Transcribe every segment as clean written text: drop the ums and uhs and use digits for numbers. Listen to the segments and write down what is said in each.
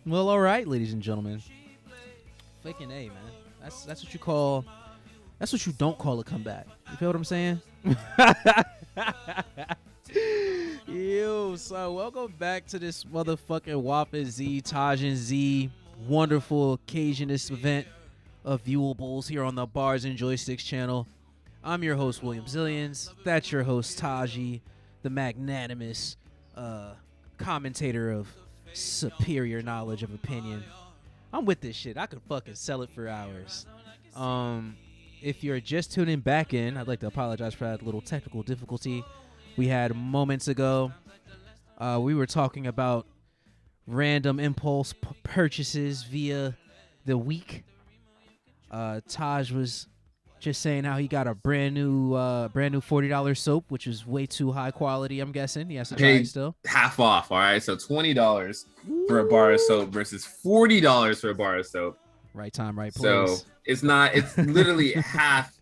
Well, all right, ladies and gentlemen. Fucking A, man. That's what you call. That's what you don't call a comeback. You feel what I'm saying? Yo, so welcome back to this motherfucking Waf N Z Taj N wonderful occasionist event of viewables here on the Bars and Joysticks channel. I'm your host, William Zillions. That's your host, Taji, the magnanimous commentator of superior knowledge of opinion. I'm with this shit. I could fucking sell it for hours. If you're just tuning back in, I'd like to apologize for that little technical difficulty we had moments ago. We were talking about random impulse purchases via the week. Taj was just saying how he got a brand new $40 soap, which is way too high quality. I'm guessing he has to try it still. Half off. All right, so $20 for a bar of soap versus $40 for a bar of soap. Right time, right place. So it's literally half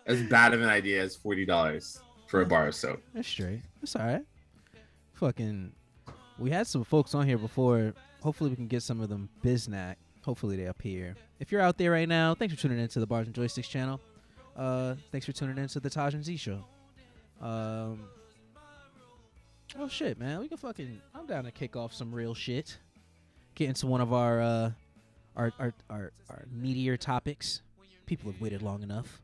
as bad of an idea as $40 for a bar of soap. That's straight. That's all right. Fucking, we had some folks on here before. Hopefully we can get some of them biznack. Hopefully they appear. If you're out there right now, thanks for tuning into the Bars and Joysticks channel. Thanks for tuning into the Taj N Show. Oh shit, man. We can fucking. I'm down to kick off some real shit. Get into one of our meatier topics. People have waited long enough.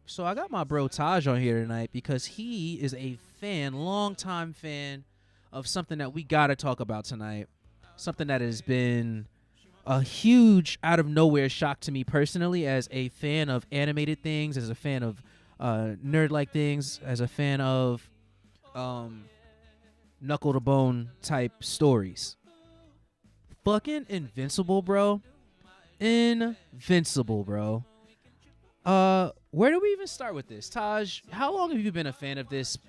So I got my bro Taj on here tonight because he is a longtime fan of something that we gotta talk about tonight. Something that has been a huge out of nowhere shock to me personally, as a fan of animated things, as a fan of nerd-like things, as a fan of knuckle to bone type stories. Fucking Invincible, bro. Invincible, bro. Where do we even start with this? Taj, how long have you been a fan of this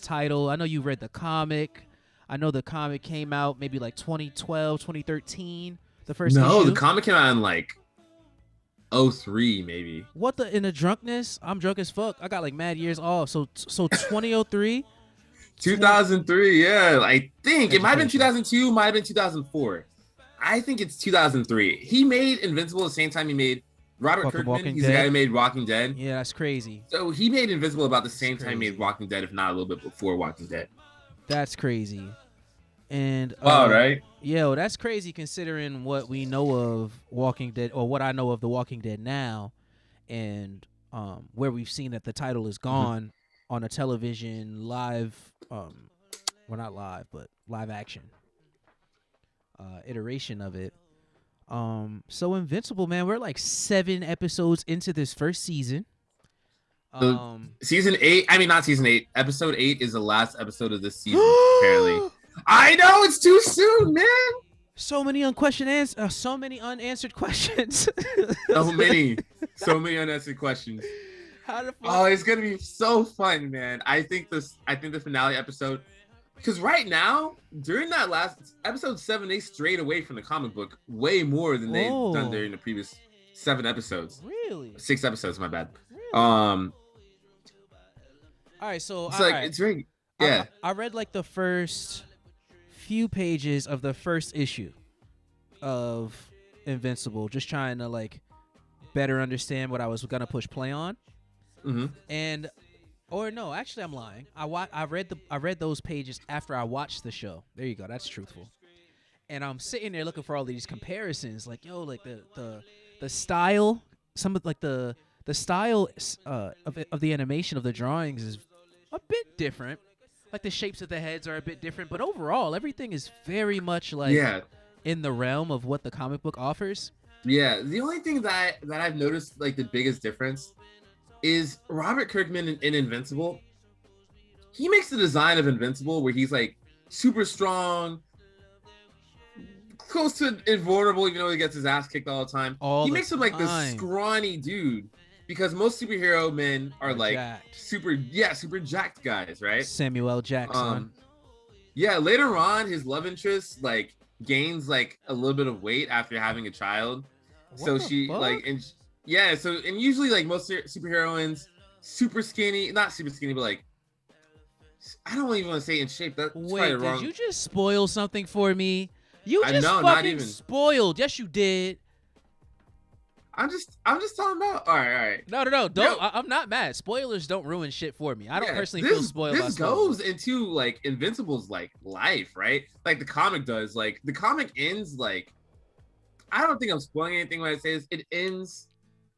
title? I know you read the comic. I know the comic came out maybe like 2012, 2013. The first issue. The comic came out in like 2003 maybe. What the in the drunkenness? I'm drunk as fuck. I got like mad years off. So 2003. 2003, yeah. I think it might have been 2002, might have been 2004. I think it's 2003. He made Invincible the same time he made Robert Kirkman. He's the guy who made Walking Dead. Yeah, that's crazy. So he made Invincible about the same time he made Walking Dead, if not a little bit before Walking Dead. That's crazy. And right? Yeah, that's crazy considering what we know of Walking Dead, or what I know of The Walking Dead now, and where we've seen that the title is gone on a television live, well, not live, but live action iteration of it. So Invincible, man, we're like 7 episodes into this first season. Season 8, I mean not season 8, episode 8 is the last episode of this season, apparently. I know, it's too soon, man. So many so many unanswered questions. so many unanswered questions. Oh, it's gonna be so fun, man. I think the finale episode, because right now during that last episode 7, they strayed away from the comic book way more than they've done during the previous 7 episodes. Really? 6 episodes, my bad. Really? All right, so it's it's very I read like the first few pages of the first issue of Invincible, just trying to like better understand what I was gonna push play on. And no, actually I'm lying. I read those pages after I watched the show. There you go. That's truthful. And I'm sitting there looking for all these comparisons, like like the style, some of like the style of the animation of the drawings is a bit different. Like the shapes of the heads are a bit different, but overall everything is very much like in the realm of what the comic book offers. Yeah, the only thing that I've noticed, like the biggest difference, is Robert Kirkman in Invincible. He makes the design of Invincible where he's like super strong, close to invulnerable, even though he gets his ass kicked all the time. He makes him like this scrawny dude, because most superhero men are like jacked. super jacked guys, right? Samuel L. Jackson. Later on, his love interest like gains like a little bit of weight after having a child. What so usually like most superheroines, super skinny, not super skinny, but like I don't even want to say in shape. That's Wait, wrong. Did you just spoil something for me? You just fucking spoiled. Yes, you did. I'm just talking about. All right. No. Don't. I'm not mad. Spoilers don't ruin shit for me. I don't personally feel spoiled. This goes into like Invincible's like life, right? Like the comic does. Like the comic ends like. I don't think I'm spoiling anything when I say this. It ends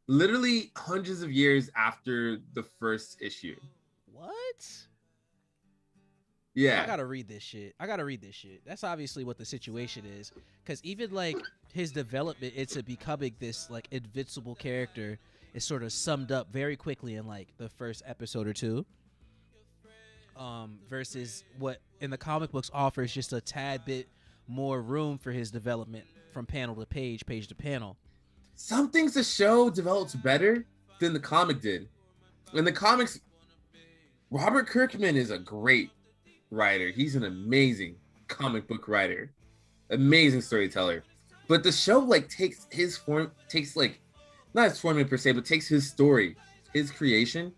literally hundreds of years after the first issue. What? Yeah. I gotta read this shit. That's obviously what the situation is. Because even like his development into becoming this like invincible character is sort of summed up very quickly in like the first episode or two. Versus what in the comic books offers just a tad bit more room for his development from panel to page to panel. Some things the show develops better than the comic did. In the comics, Robert Kirkman is a great writer. He's an amazing comic book writer, amazing storyteller. But the show like takes like not his formula per se, but takes his story, his creation,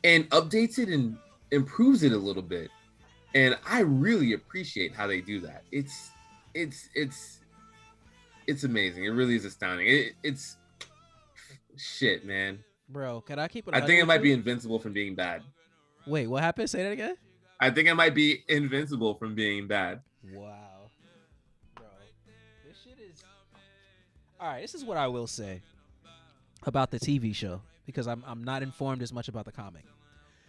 and updates it and improves it a little bit. And I really appreciate how they do that. It's amazing. It really is astounding. It's shit, man. Bro, can I keep it? I think it might be invincible from being bad. Wait, what happened? Say that again. I think it might be invincible from being bad. Wow. Bro, this shit is... All right, this is what I will say about the TV show, because I'm not informed as much about the comic.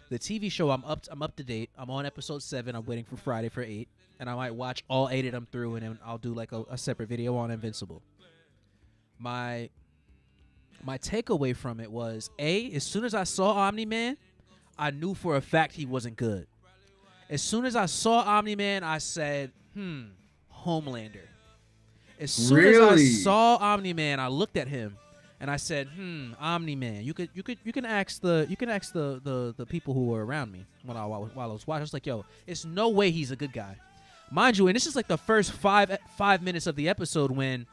The TV show, I'm up to date. I'm on episode 7. I'm waiting for Friday for 8. And I might watch all 8 of them through, and then I'll do like a separate video on Invincible. My takeaway from it was, as soon as I saw Omni-Man, I knew for a fact he wasn't good. As soon as I saw Omni-Man, I said, Homelander. As soon as I saw Omni-Man, I looked at him and I said, Omni-Man. You can ask the people who were around me while I was watching. I was like, yo, it's no way he's a good guy. Mind you, and this is like the first five minutes of the episode when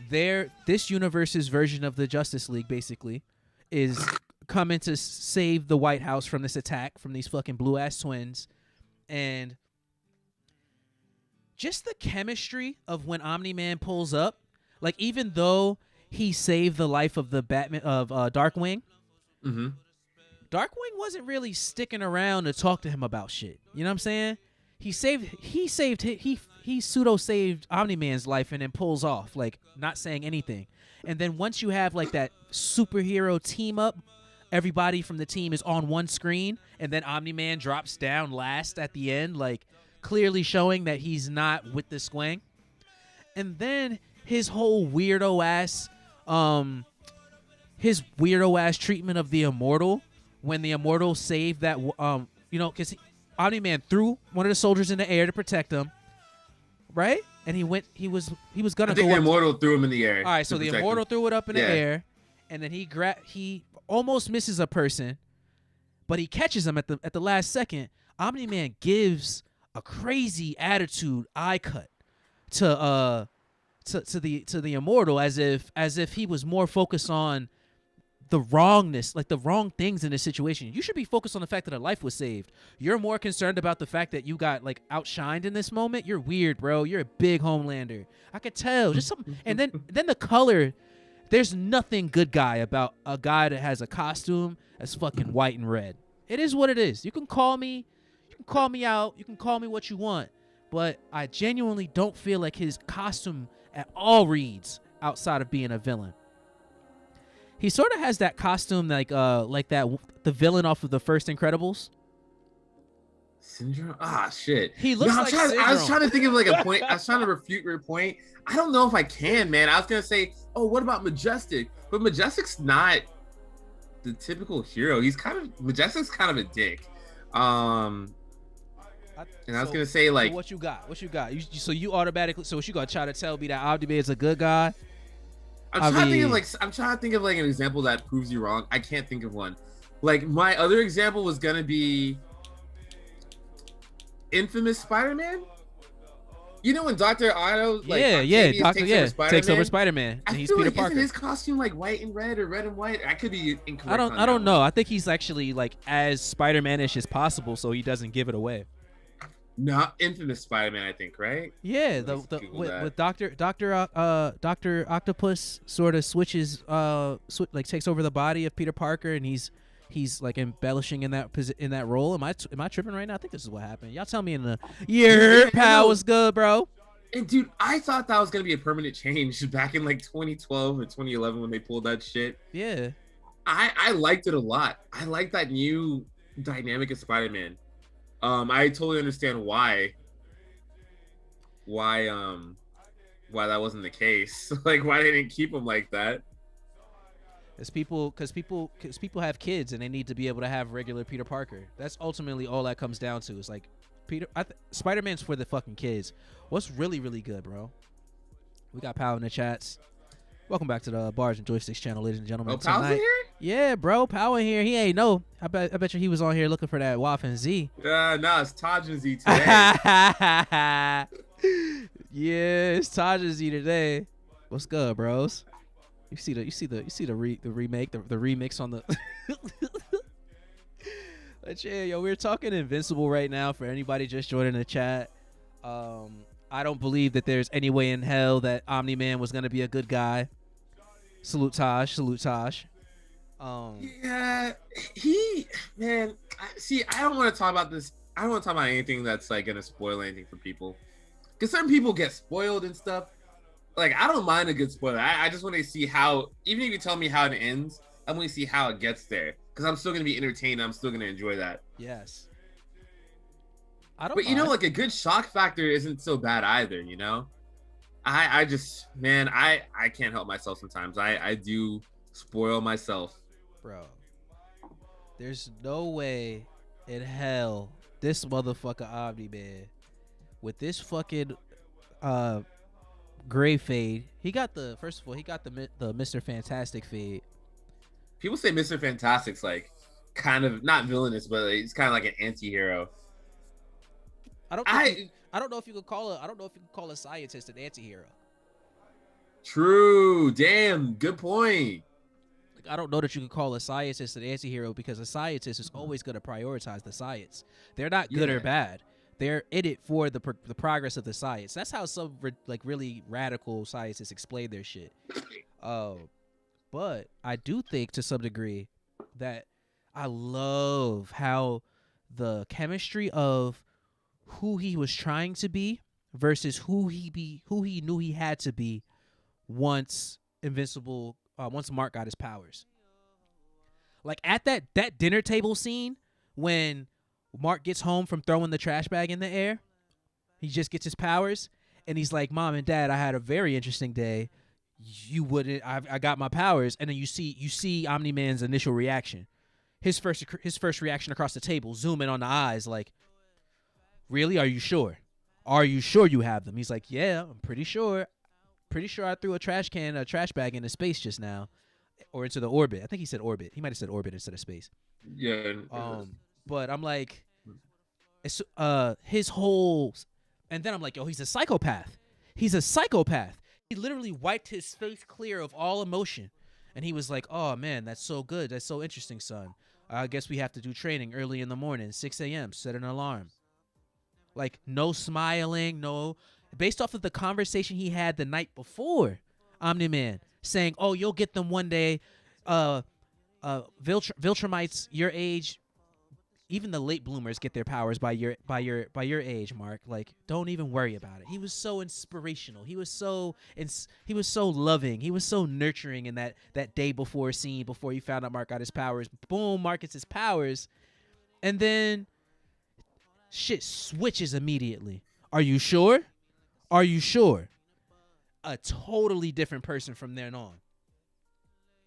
this universe's version of the Justice League basically is coming to save the White House from this attack from these fucking blue ass twins. And just the chemistry of when Omni-Man pulls up, like even though he saved the life of the Batman of Darkwing, Darkwing wasn't really sticking around to talk to him about shit. You know what I'm saying? He pseudo saved Omni-Man's life and then pulls off, like not saying anything. And then once you have like that superhero team up, everybody from the team is on one screen, and then Omni-Man drops down last at the end, like clearly showing that he's not with the squang. And then his whole weirdo ass treatment of the Immortal when the Immortal saved that because Omni-Man threw one of the soldiers in the air to protect him, right? And he was gonna go. I think the Immortal threw him in the air. All right, so the Immortal threw it up in the air, and then he almost misses a person, but he catches him at the last second. Omni-Man gives a crazy attitude eye cut to the Immortal as if he was more focused on the wrongness, like the wrong things in this situation. You should be focused on the fact that a life was saved. You're more concerned about the fact that you got like outshined in this moment. You're weird, bro. You're a big Homelander. I could tell. Just something. And then the color. There's nothing good guy about a guy that has a costume that's fucking white and red. It is what it is. You can call me out. You can call me what you want. But I genuinely don't feel like his costume at all reads outside of being a villain. He sort of has that costume like the villain off of the first Incredibles. Syndrome? Ah, shit. He looks like Syndrome. I was trying to think of like a point. I was trying to refute your point. I don't know if I can, man. I was going to say, what about Majestic? But Majestic's not the typical hero. Majestic's kind of a dick. And I was going to say, like... What you got? So you automatically... So what you going to try to tell me that Omni-Man is a good guy? I'm trying to think of like an example that proves you wrong. I can't think of one. Like my other example was gonna be Infamous Spider-Man. You know when Dr. Otto takes over Spider-Man. I he's feel Peter like Parker. Isn't his costume like white and red or red and white? I could be incorrect. I don't know. I think he's actually like as Spider-Man-ish as possible, so he doesn't give it away. Not infamous Spider-Man, I think, right? Yeah, with Doctor Octopus sort of switches like takes over the body of Peter Parker, and he's like embellishing in that role. Am I tripping right now? I think this is what happened. Y'all tell me in the year. Pal was good, bro. And dude, I thought that was gonna be a permanent change back in like 2012 or 2011 when they pulled that shit. Yeah, I liked it a lot. I like that new dynamic of Spider-Man. I totally understand why that wasn't the case. Like, why they didn't keep him like that. It's because people have kids and they need to be able to have regular Peter Parker. That's ultimately all that comes down to. It's like Spider-Man's for the fucking kids. What's really, really good, bro? We got Pal in the chats. Welcome back to the Bars and Joysticks channel, ladies and gentlemen. Oh, Pal's in here? Yeah, bro. Pal in here. He ain't know. I bet you he was on here looking for that Waf N Z. No, it's Taj N Z today. Yeah, it's Taj N Z today. What's good, bros? You see the remake, the remix on the. But yeah, yo, we're talking Invincible right now. For anybody just joining the chat, I don't believe that there's any way in hell that Omni-Man was gonna be a good guy. Salute Taj. Yeah, I don't want to talk about this. I don't want to talk about anything that's like gonna spoil anything for people, because certain people get spoiled and stuff. Like, I don't mind a good spoiler. I just want to see how, even if you tell me how it ends, I want to see how it gets there, because I'm still gonna be entertained. I'm still gonna enjoy that. Yes. But you know, like, a good shock factor isn't so bad either. You know, I just, man, I can't help myself sometimes. I do spoil myself, bro. There's no way in hell this motherfucker Omni-Man with this fucking gray fade. He got the Mr. Fantastic fade. People say Mr. Fantastic's like kind of not villainous, but he's kind of like an anti-hero. I don't know if you could call a scientist an anti-hero. True. Damn. Good point. Like, I don't know that you could call a scientist an anti-hero, because a scientist is always going to prioritize the science. They're not good or bad. They're in it for the progress of the science. That's how some like really radical scientists explain their shit. But I do think to some degree that I love how the chemistry of who he was trying to be versus who he knew he had to be once once Mark got his powers. Like at that dinner table scene when Mark gets home from throwing the trash bag in the air, he just gets his powers, and he's like, "Mom and Dad, I had a very interesting day. You wouldn't. I got my powers." And then you see Omni-Man's initial reaction, his first reaction across the table, zoom in on the eyes, like, "Really? Are you sure? Are you sure you have them?" He's like, "Yeah, I'm pretty sure. Pretty sure I threw a trash bag into space just now, or into the orbit." I think he said orbit. He might have said orbit instead of space. Yeah. But I'm like, it's his whole, and then I'm like, yo, he's a psychopath. He's a psychopath. He literally wiped his face clear of all emotion, and he was like, "Oh man, that's so good. That's so interesting, son. I guess we have to do training early in the morning, 6 a.m. Set an alarm." Like, no smiling, no. Based off of the conversation he had the night before, Omni-Man saying, "Oh, you'll get them one day. Viltrumites your age, even the late bloomers get their powers by your age, Mark. Like, don't even worry about it." He was so inspirational. He was so loving. He was so nurturing in that day before scene, before he found out Mark got his powers. Boom, Mark gets his powers, and then shit switches immediately. Are you sure? Are you sure? A totally different person from then on.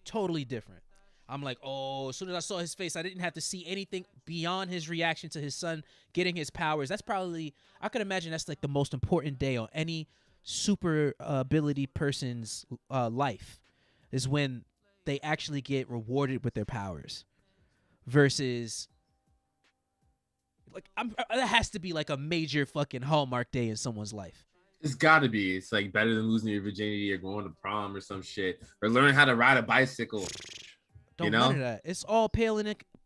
Totally different. I'm like, oh, as soon as I saw his face, I didn't have to see anything beyond his reaction to his son getting his powers. That's probably, I could imagine that's like the most important day on any super ability person's life, is when they actually get rewarded with their powers. Versus, like, that has to be like a major fucking hallmark day in someone's life. It's gotta be. It's like better than losing your virginity or going to prom or some shit, or learning how to ride a bicycle. Don't none of that. It's all pale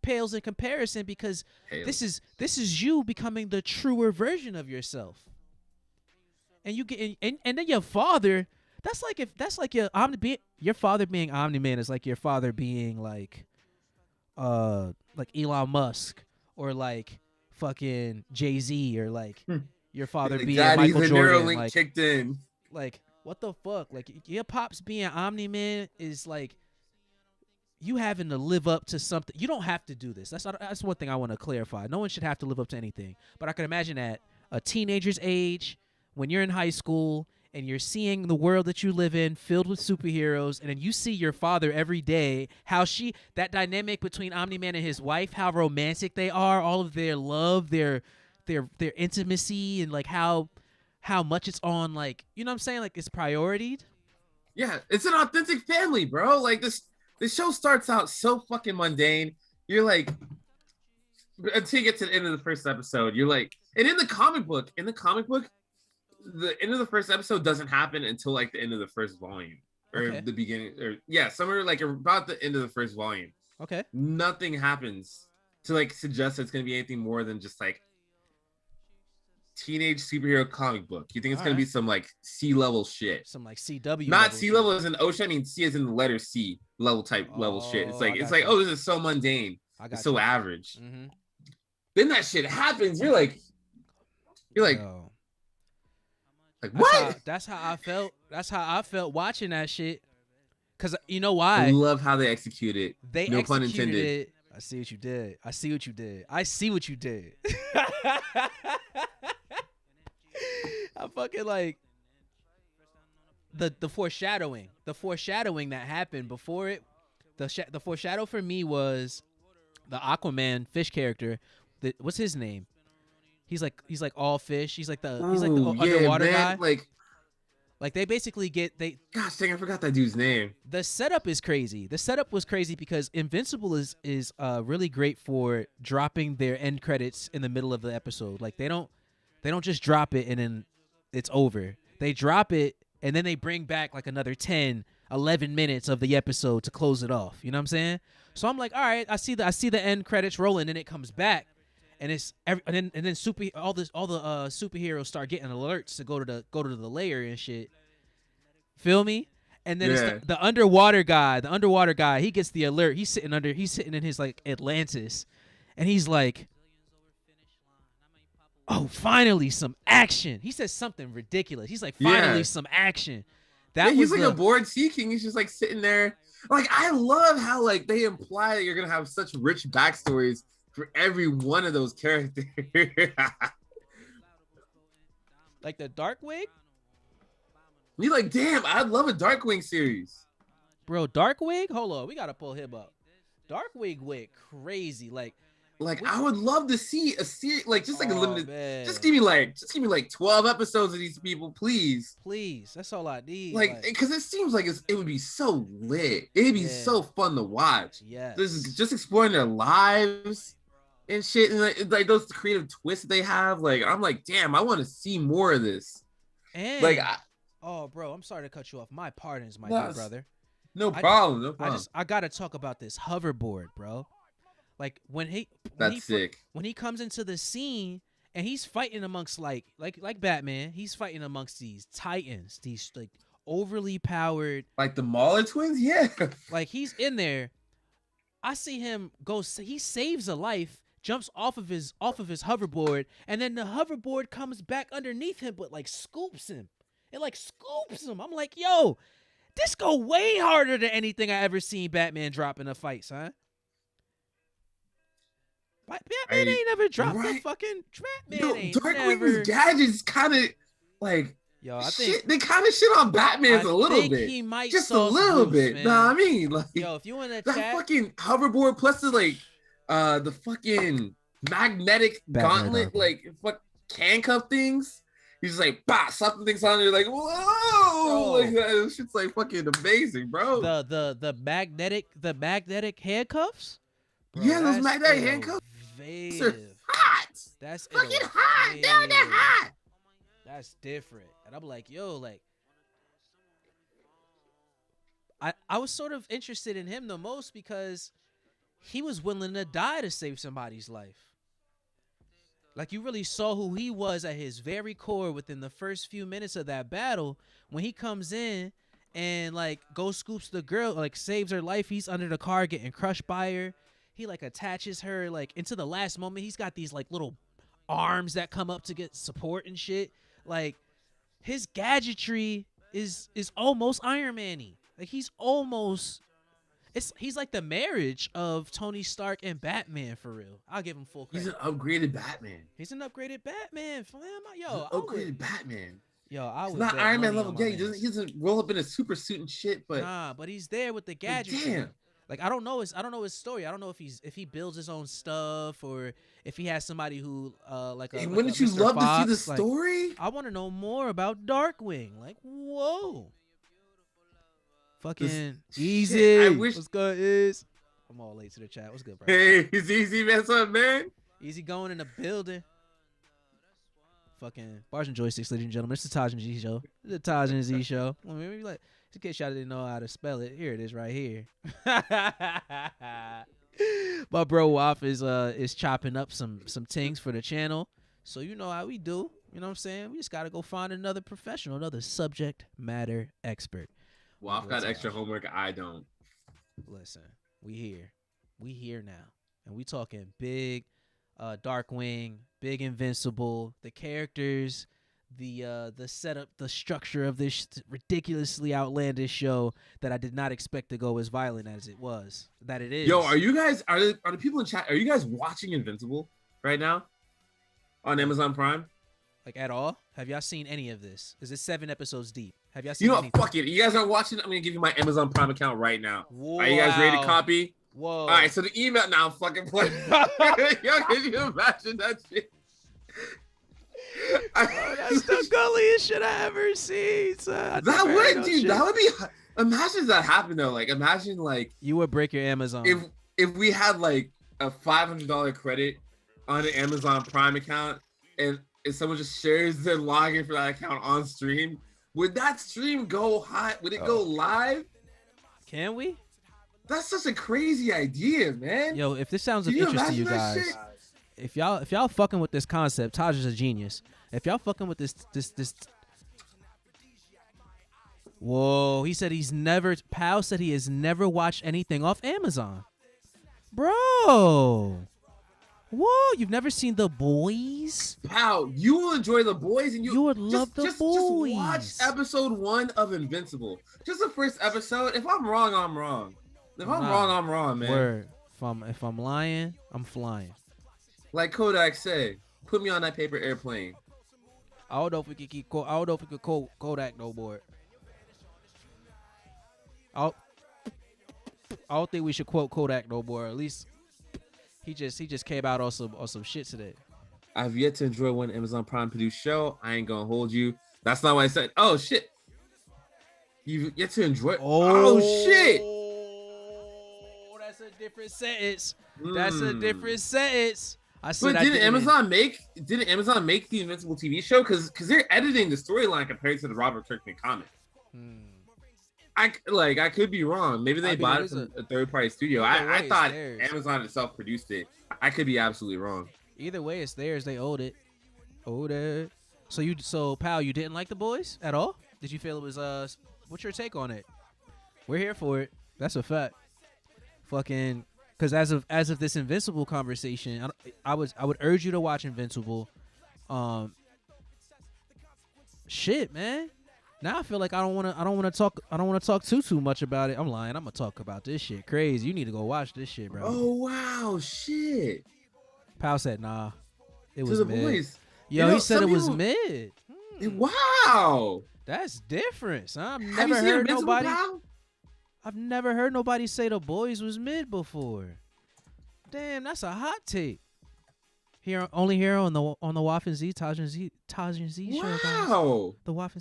pales in comparison because this is you becoming the truer version of yourself. And you get and then your father. That's like your father being Omni-Man is like your father being like Elon Musk or like fucking Jay-Z or like your father like, being Daddy, Michael the Jordan. Neuralink Like kicked in. Like what the fuck? Like your pops being Omni-Man is like you having to live up to something. You don't have to do this. That's one thing I want to clarify. No one should have to live up to anything. But I can imagine at a teenager's age, when you're in high school and you're seeing the world that you live in filled with superheroes, and then you see your father every day, that dynamic between Omni-Man and his wife, how romantic they are, all of their love, their intimacy, and like how much it's on, like, you know what I'm saying? Like it's priorityed. Yeah, it's an authentic family, bro. Like this show starts out so fucking mundane. You're like, until you get to the end of the first episode, you're like, and in the comic book, the end of the first episode doesn't happen until like the end of the first volume or the beginning, or somewhere like about the end of the first volume. Okay. Nothing happens to like suggest it's going to be anything more than just like teenage superhero comic book. You think it's going to be some like C-level shit? Some like CW. Not C-level as in ocean. I mean C as in the letter C level type level shit. It's like oh, this is so mundane. It's so average. Mm-hmm. Then that shit happens. You're like, Yo. Like what? That's how I felt. That's how I felt watching that shit. Cause you know why? I love how they execute it. They no pun intended. It. I see what you did. I see what you did. I see what you did. I fucking like the foreshadowing. The foreshadowing that happened before it. The foreshadow for me was the Aquaman fish character. What's his name? He's like all fish. He's like the underwater guy. Like they basically gosh dang, I forgot that dude's name. The setup is crazy. The setup was crazy because Invincible is really great for dropping their end credits in the middle of the episode. Like they don't just drop it and then it's over. They drop it and then they bring back like another 10, 11 minutes of the episode to close it off. You know what I'm saying? So I'm like, all right, I see the end credits rolling, and it comes back. And it's all the superheroes start getting alerts to go to the layer and shit. Feel me? And then it's the underwater guy. The underwater guy, he gets the alert. He's sitting in his like Atlantis, and he's like, "Oh, finally some action." He says something ridiculous. He's like, "Finally some action." He's like a bored sea king. He's just like sitting there. Like I love how like they imply that you're gonna have such rich backstories for every one of those characters. Like the Darkwing? You're like, damn, I'd love a Darkwing series. Bro, Darkwing? Hold on, we gotta pull him up. Darkwing went crazy. Like I would love to see a series, like just like a limited, man. Just give me like 12 episodes of these people, please. Please, that's all I need. Like, because it seems like it would be so lit. It'd be so fun to watch. Yeah. Just exploring their lives and shit, and like those creative twists they have. Like, I'm like, damn, I want to see more of this. And like, oh, bro, I'm sorry to cut you off. My pardons, my dear brother. No problem. I gotta talk about this hoverboard, bro. Like when he comes into the scene and he's fighting amongst like Batman, he's fighting amongst these titans, these like overly powered, like the Mauler twins. Yeah, like he's in there. I see him go. He saves a life, jumps off of his hoverboard, and then the hoverboard comes back underneath him, but like scoops him. It like scoops him. I'm like, yo, this go way harder than anything I ever seen Batman drop in a fight, son. Batman ain't never dropped the fucking Batman. Yo, Darkwing's gadgets kind of like, yo, I think they kind of shit on Batman's a little bit. He might just a little bit. Man. Nah, I mean, like, yo, if you want to that fucking hoverboard plus the fucking magnetic gauntlet, like fuck handcuff things. He's just like, bah, something things on there, like, whoa, like that shit's like fucking amazing, bro. The magnetic handcuffs. Bro, yeah, those magnetic handcuffs. They're hot. That's fucking hot. They're hot. That's different. And I'm like, yo, like, I was sort of interested in him the most because he was willing to die to save somebody's life. Like, you really saw who he was at his very core within the first few minutes of that battle. When he comes in and, like, goes scoops the girl, like, saves her life. He's under the car getting crushed by her. He, like, attaches her, like, into the last moment. He's got these, like, little arms that come up to get support and shit. Like, his gadgetry is almost Iron Man-y. Like, he's like the marriage of Tony Stark and Batman, for real. I'll give him full credit. He's an upgraded Batman. He's an upgraded Batman, fam. Upgraded Batman. I would. It's not Iron Man level. Yeah, he doesn't roll up in a super suit and shit, but but he's there with the gadgets. Damn. Like, I don't know his story. I don't know if he builds his own stuff or if he has somebody who wouldn't you love to see the story? I want to know more about Darkwing. Like, whoa. Fucking Easy. Shit, I wish. What's good, is? I'm all late to the chat. What's good, bro? Hey, it's Easy, man. What's up, man? Easy going in the building. Fucking Bars and Joysticks, ladies and gentlemen. It's the Taj N Show. It's the Taj N Z Show. I mean, like, in case y'all didn't know how to spell it, here it is right here. My bro Waf is chopping up some things for the channel. So you know how we do. You know what I'm saying? We just got to go find another professional, another subject matter expert. Well, I've got extra homework. I don't. Listen, we here now, and we talking big, Darkwing, big Invincible, the characters, the setup, the structure of this ridiculously outlandish show that I did not expect to go as violent as it was. That it is. Yo, are the people in chat? Are you guys watching Invincible right now on Amazon Prime? Like, at all? Have y'all seen any of this? Is it 7 episodes deep? Have y'all seen? You know, anything? fuck it. You guys are watching. I'm gonna give you my Amazon Prime account right now. Wow. Are you guys ready to copy? Whoa. All right. So the email now. I'm fucking playing. Yo, can you imagine that shit? That's the gulliest shit I ever seen, son. That would, dude. That would be. Imagine that happened though. Like, imagine like you would break your Amazon if we had like a $500 credit on an Amazon Prime account, and if someone just shares their login for that account on stream, would that stream go hot? Would it go live? Can we? That's such a crazy idea, man. Yo, if this sounds of interest to you guys, if y'all fucking with this concept, Taj is a genius. If y'all fucking with this, whoa, he said Pal said he has never watched anything off Amazon. Bro. Whoa, you've never seen The Boys? Pal, you will enjoy The Boys, and you would love The Boys. Just watch episode 1 of Invincible. Just the first episode. If I'm wrong, I'm wrong. If I'm wrong, I'm wrong, man. Word. If I'm lying, I'm flying. Like Kodak said, put me on that paper airplane. I don't know if we could keep. I don't know if we could quote Kodak no more. I don't think we should quote Kodak no more. At least he just came out on some shit today. I've yet to enjoy one Amazon Prime produced show. I ain't gonna hold you. That's not what I said. Oh shit. You've yet to enjoy. Oh shit. That's a different sentence. That's a different sentence. I said. But didn't Amazon make the Invincible TV show? Because they're editing the storyline compared to the Robert Kirkman comic. I could be wrong. Maybe they bought it from a third-party studio. I thought Amazon itself produced it. I could be absolutely wrong. Either way, it's theirs. They owed it. So Pal, you didn't like The Boys at all? Did you feel it was what's your take on it? We're here for it. That's a fact. Fucking, because as of this Invincible conversation, I would urge you to watch Invincible. Shit, man. Now I feel like I don't want to talk too much about it. I'm lying. I'm gonna talk about this shit. Crazy. You need to go watch this shit, bro. Oh wow, shit. Pal said, nah, it was mid. Boys. Yo, he said it was mid. Wow, that's different. Son. I've Have you seen Invincible, Pal? I've never heard nobody say The Boys was mid before. Damn, that's a hot take. Only here on the Waf N Z Taj N Z show. Wow. The Waf N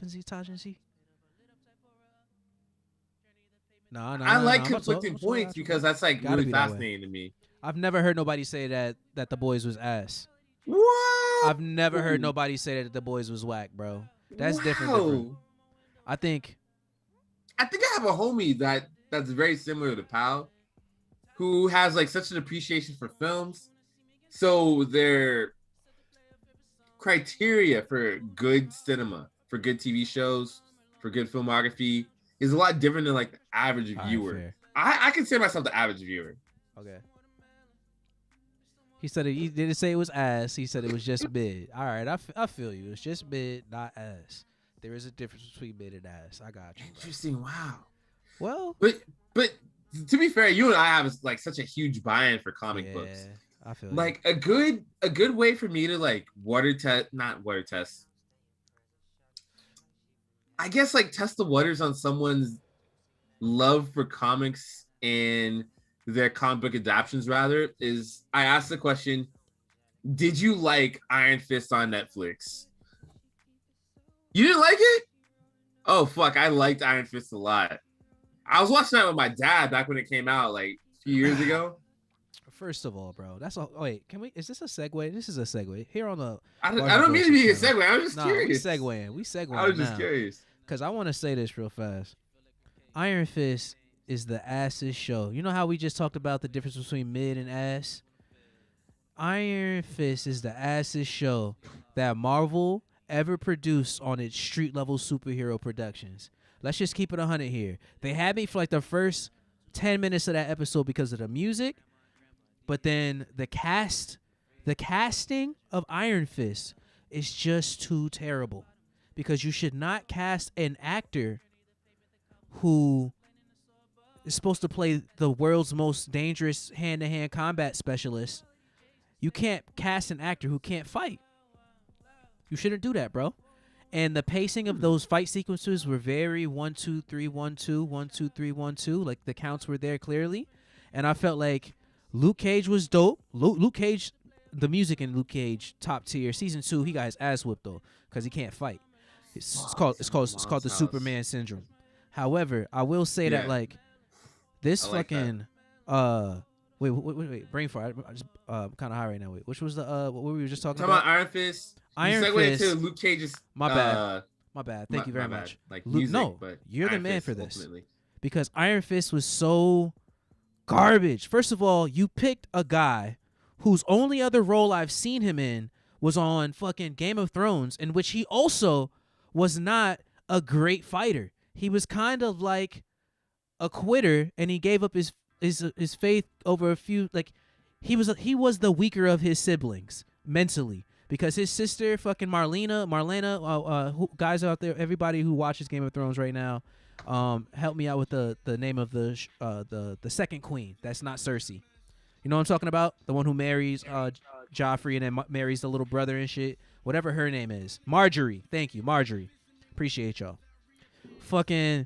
Z Taj N Z. I like conflicting points because that's like really fascinating to me. I've never heard nobody say that The Boys was ass. What? I've never heard nobody say that The Boys was whack, bro. That's different. I think I have a homie that's very similar to Pal, who has like such an appreciation for films. So their criteria for good cinema, for good TV shows, for good filmography is a lot different than like the average viewer. I consider myself the average viewer. Okay. He said he didn't say it was ass. He said it was just mid. All right, I feel you. It's just mid, not ass. There is a difference between mid and ass. I got you. Interesting. Wow. Well, but to be fair, you and I have like such a huge buy-in for comic books. I feel like a good way for me to like not water test. I guess like test the waters on someone's love for comics and their comic book adaptions rather is I asked the question, did you like Iron Fist on Netflix? You didn't like it? Oh fuck, I liked Iron Fist a lot. I was watching that with my dad back when it came out like a few years ago. First of all, bro, that's all. Oh, wait, is this a segue? This is a segue here on the. I don't mean to be a segue. I was just curious. We segueing. I was just curious because I want to say this real fast. Iron Fist is the ass's show. You know how we just talked about the difference between mid and ass? Iron Fist is the ass's show that Marvel ever produced on its street level superhero productions. Let's just keep it 100 here. They had me for like the first 10 minutes of that episode because of the music, but then the casting of Iron Fist is just too terrible because you should not cast an actor who is supposed to play the world's most dangerous hand-to-hand combat specialist. You can't cast an actor who can't fight. You shouldn't do that, bro. And the pacing of those fight sequences were very 1 2 3 1 2 1 2 3 1 2. Like the counts were there clearly, and I felt like Luke Cage was dope. Luke Cage, the music in Luke Cage, top tier. Season 2, he got his ass whipped though because he can't fight. It's called the Superman syndrome. However, I will say that like this fucking wait, brain fart. I just kind of high right now. Wait, which was the what we were just talking about? Iron Fist. Iron Fist. Into Luke Cage's. My bad. Thank you very much. Like Luke, music, no, but you're Iron the man Fist, for this ultimately. Because Iron Fist was so garbage. First of all, you picked a guy whose only other role I've seen him in was on fucking Game of Thrones, in which he also was not a great fighter. He was kind of like a quitter, and he gave up his faith over a few. Like he was the weaker of his siblings mentally. Because his sister, fucking Marlena, guys out there, everybody who watches Game of Thrones right now, help me out with the name of the second queen. That's not Cersei. You know what I'm talking about? The one who marries Joffrey and then marries the little brother and shit. Whatever her name is. Marjorie. Thank you, Marjorie. Appreciate y'all. Fucking.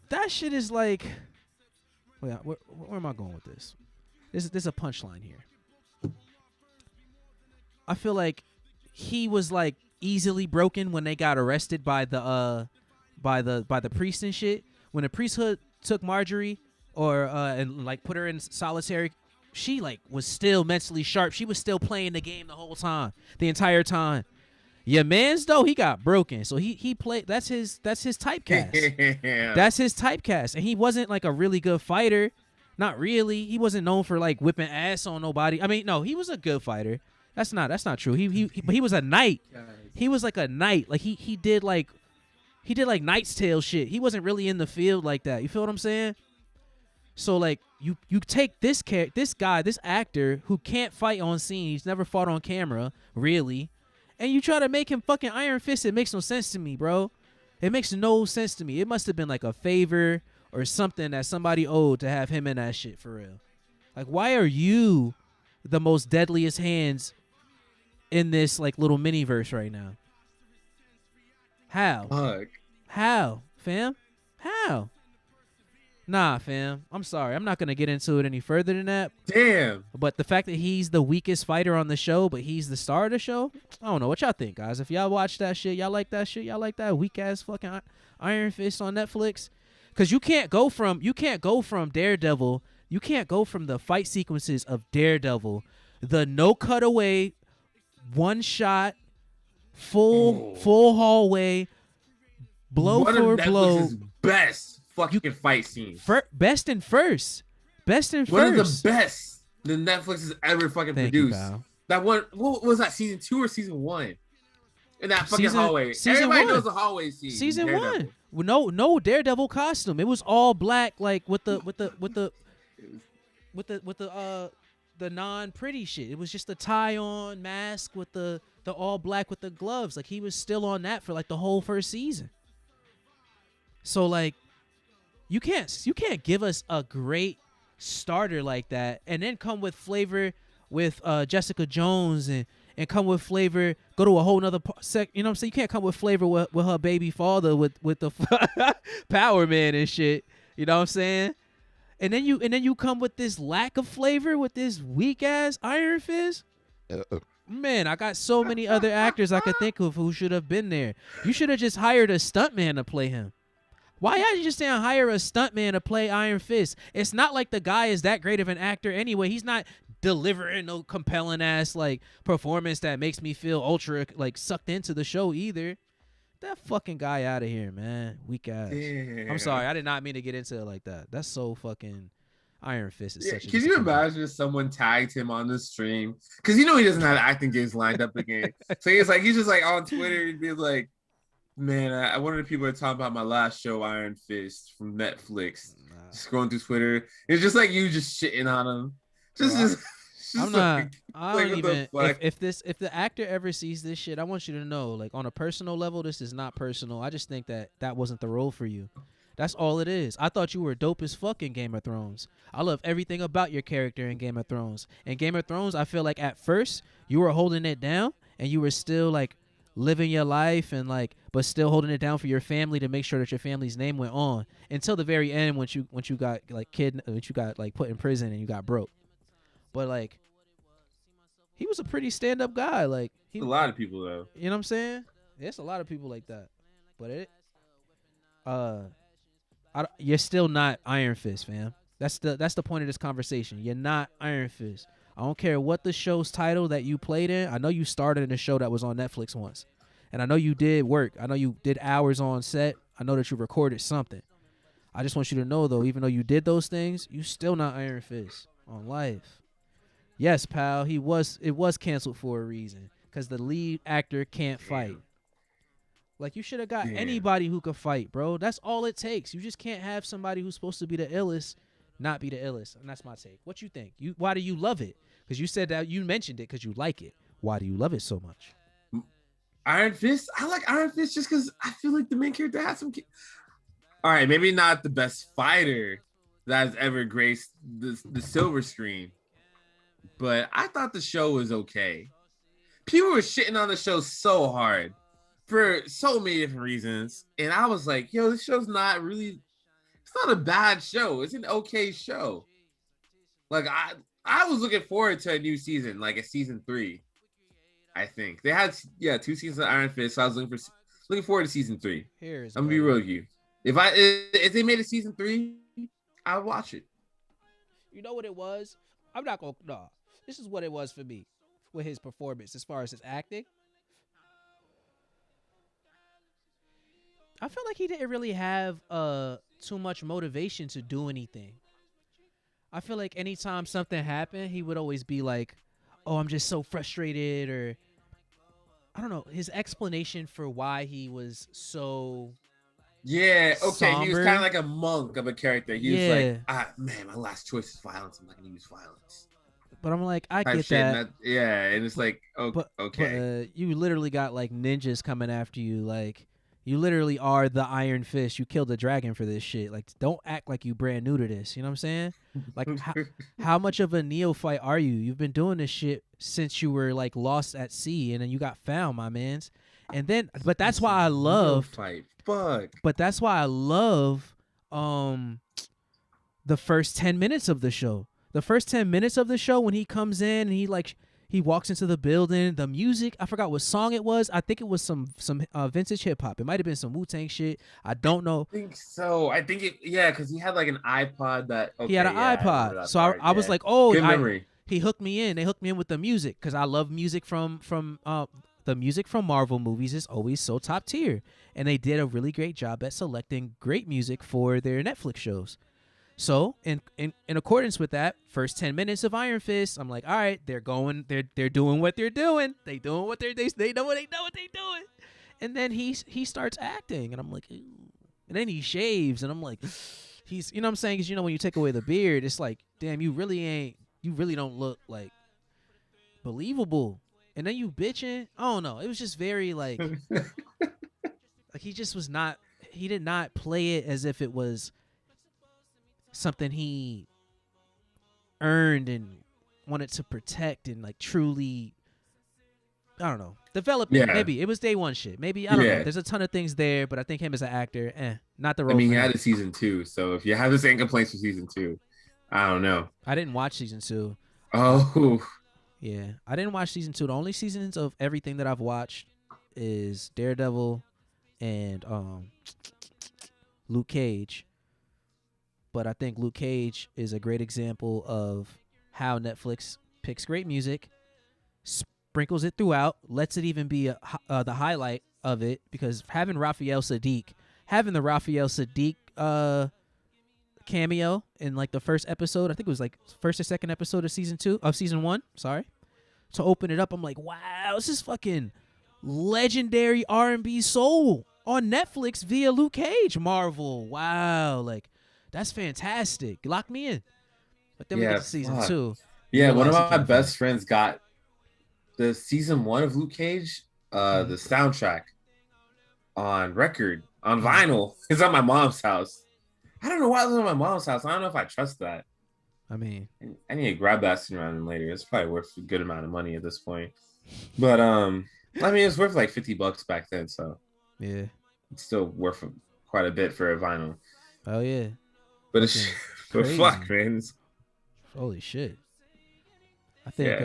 That shit is like. Wait, where am I going with this? There's a punchline here. I feel like he was like easily broken when they got arrested by the priest and shit. When the priesthood took Marjorie and like put her in solitary, she like was still mentally sharp. She was still playing the game the entire time. Your man's though, he got broken. So he played. That's his typecast. That's his typecast, and he wasn't like a really good fighter. Not really. He wasn't known for like whipping ass on nobody. I mean, no, he was a good fighter. That's not true. But he was a knight. He was like a knight. Like he did like Knight's Tale shit. He wasn't really in the field like that. You feel what I'm saying? So like you take this actor who can't fight on scene. He's never fought on camera, really, and you try to make him fucking Iron Fist. It makes no sense to me, bro. It makes no sense to me. It must have been like a favor or something that somebody owed to have him in that shit for real. Like, why are you the most deadliest hands in this like little mini-verse right now? How? Fuck. How, fam? How? Nah, fam. I'm sorry. I'm not going to get into it any further than that. Damn. But the fact that he's the weakest fighter on the show, but he's the star of the show, I don't know. What y'all think, guys? If y'all watch that shit, y'all like that shit? Y'all like that weak-ass fucking Iron Fist on Netflix? Because you can't go from Daredevil. You can't go from the fight sequences of Daredevil, the no cutaway, one shot, full hallway, blow one for of blow. Netflix's best fucking fight scenes. Best in first. One of the best that Netflix has ever fucking produced. That one, what was that, season 2 or season 1? In that fucking hallway. Everybody knows the hallway scene. Season Daredevil. 1. No Daredevil costume. It was all black, like with the non-pretty shit. It was just the tie-on mask with the all black with the gloves. Like, he was still on that for like the whole first season. So like, you can't give us a great starter like that and then come with flavor with Jessica Jones and come with flavor, go to a whole nother you know what I'm saying? You can't come with flavor with her baby father with the Power Man and shit. You know what I'm saying? And then you come with this lack of flavor with this weak ass Iron Fist. Man, I got so many other actors I could think of who should have been there. You should have just hired a stuntman to play him. Why are you just saying hire a stuntman to play Iron Fist? It's not like the guy is that great of an actor anyway. He's not delivering no compelling ass like performance that makes me feel ultra like sucked into the show either. That fucking guy out of here, man. Weak ass. Damn. I'm sorry, I did not mean to get into it like that. That's so fucking Iron Fist is such a Can you imagine if someone tagged him on the stream? Because you know he doesn't have acting gigs lined up again. So he's just like on Twitter, he'd be like, man, I one of the people are talking about my last show, Iron Fist from Netflix. Scrolling through Twitter. It's just like you just shitting on him. I'm not. I don't even. If the actor ever sees this shit, I want you to know, like, on a personal level, this is not personal. I just think that wasn't the role for you. That's all it is. I thought you were dope as fuck in Game of Thrones. I love everything about your character in Game of Thrones. In Game of Thrones, I feel like at first you were holding it down and you were still like living your life and like, but still holding it down for your family to make sure that your family's name went on until the very end when you got like put in prison and you got broke. But like, he was a pretty stand-up guy. Like, a lot of people though. You know what I'm saying? There's a lot of people like that. But you're still not Iron Fist, fam. That's the point of this conversation. You're not Iron Fist. I don't care what the show's title that you played in. I know you started in a show that was on Netflix once. And I know you did work. I know you did hours on set. I know that you recorded something. I just want you to know, though, even though you did those things, you still not Iron Fist on life. Yes, pal, it was canceled for a reason because the lead actor can't fight. Like, you should have got anybody who could fight, bro. That's all it takes. You just can't have somebody who's supposed to be the illest not be the illest. And that's my take. What you think? Why do you love it? Because you said that you mentioned it because you like it. Why do you love it so much? Iron Fist? I like Iron Fist just because I feel like the main character has some... All right, maybe not the best fighter that has ever graced the silver screen. But I thought the show was okay. People were shitting on the show so hard for so many different reasons. And I was like, yo, this show's not really, it's not a bad show. It's an okay show. Like, I was looking forward to a new season, like a season 3, I think. They had, 2 seasons of Iron Fist, so I was looking forward to season 3. I'm going to be real with you. If they made a season 3, I'll watch it. You know what it was? I'm not going to, no. This is what it was for me with his performance as far as his acting. I feel like he didn't really have too much motivation to do anything. I feel like anytime something happened, he would always be like, oh, I'm just so frustrated, or I don't know, his explanation for why he was so okay, somber. He was kind of like a monk of a character. He was like, man, my last choice is violence. I'm not going to use violence. But I'm like, I get that. And it's like, okay. But you literally got like ninjas coming after you. Like, you literally are the Iron Fist. You killed a dragon for this shit. Like, don't act like you brand new to this. You know what I'm saying? Like, how much of a neophyte are you? You've been doing this shit since you were like lost at sea, and then you got found, my mans. And then, but that's why I love. But that's why I love the first 10 minutes of the show. The first 10 minutes of the show when he comes in and he walks into the building, the music, I forgot what song it was. I think it was some vintage hip hop. It might have been some Wu-Tang shit. I don't know. I think so. I think because he had like an iPod that. Okay, he had an iPod. So I was like, oh, good memory. He hooked me in. They hooked me in with the music because I love music from the music from Marvel movies is always so top tier, and they did a really great job at selecting great music for their Netflix shows. So, in accordance with that, first 10 minutes of Iron Fist, I'm like, all right, they're doing what they're doing. They know what they're doing. And then he starts acting, and I'm like, ew. And then he shaves, and I'm like, he's, you know what I'm saying? Because, you know, when you take away the beard, it's like, damn, you really don't look like believable. And then you bitching. I don't know. It was just very like, like he just was not. He did not play it as if it was something he earned and wanted to protect and like truly, I don't know, develop. Yeah. Maybe it was day one shit. Maybe, I don't know. There's a ton of things there, but I think him as an actor, not the role. I mean, he had a season 2, so if you have the same complaints for season 2, I don't know. I didn't watch season 2. Oh. Yeah, I didn't watch season 2. The only seasons of everything that I've watched is Daredevil and Luke Cage. But I think Luke Cage is a great example of how Netflix picks great music, sprinkles it throughout, lets it even be the highlight of it, because having the Raphael Sadiq cameo in like the first episode, I think it was like first or second episode of season 1, sorry, to open it up, I'm like, wow, this is fucking legendary R&B soul on Netflix via Luke Cage. Marvel, wow, like that's fantastic. Lock me in. But then we get to season 2. Yeah, one of my best friends got the season 1 of Luke Cage, the soundtrack on record, on vinyl. It's at my mom's house. I don't know why it was at my mom's house. I don't know if I trust that. I mean, I need to grab that sooner rather than later. It's probably worth a good amount of money at this point. But I mean, it's worth like $50 back then, so yeah, it's still worth quite a bit for a vinyl. Oh yeah. But it's fuck, man. Holy shit. I think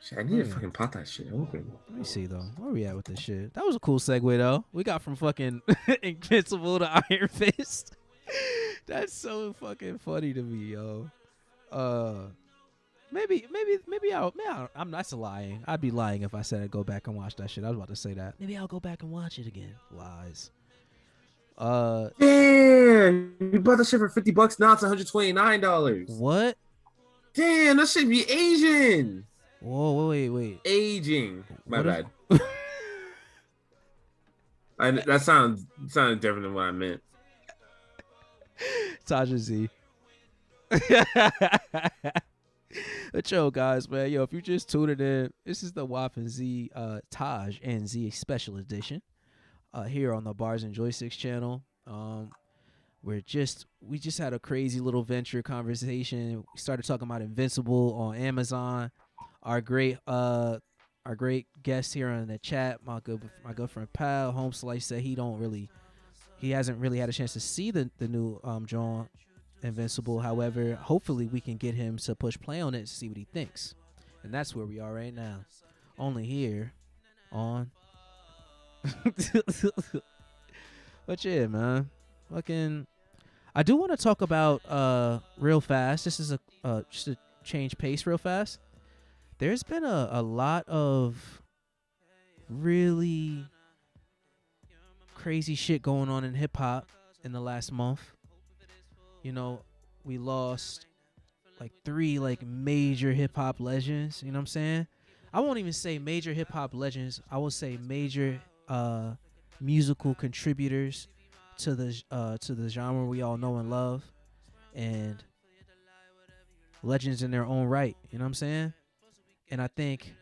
shit, I need to fucking pop that shit open. Let me see though. Where we at with this shit? That was a cool segue though. We got from fucking Invincible to Iron Fist. That's so fucking funny to me, yo. Maybe I'm not lying. I'd be lying if I said I'd go back and watch that shit. I was about to say that. Maybe I'll go back and watch it again. Lies. Damn, you bought that shit for $50. Now it's $129. What? Damn, that should be Asian. Whoa, wait. Aging. My bad. That sounded different than what I meant. Taj N Z. But yo, guys, man, if you just tuned in, this is the Waf N Z Taj N Z special edition here on the Bars and Joysticks channel. We just had a crazy little venture conversation. We started talking about Invincible on Amazon. Our great guest here on the chat, my good friend Pal Home Slice, said he hasn't really had a chance to see the new John Invincible. However, hopefully we can get him to push play on it to see what he thinks. And that's where we are right now. Only here on But yeah, man. Fucking I do want to talk about real fast. This is just to change pace real fast. There's been a lot of really crazy shit going on in hip hop in the last month. You know, we lost like 3 like major hip hop legends, you know what I'm saying? I won't even say major hip hop legends. I will say major musical contributors to the genre we all know and love, and legends in their own right, you know what I'm saying? And I think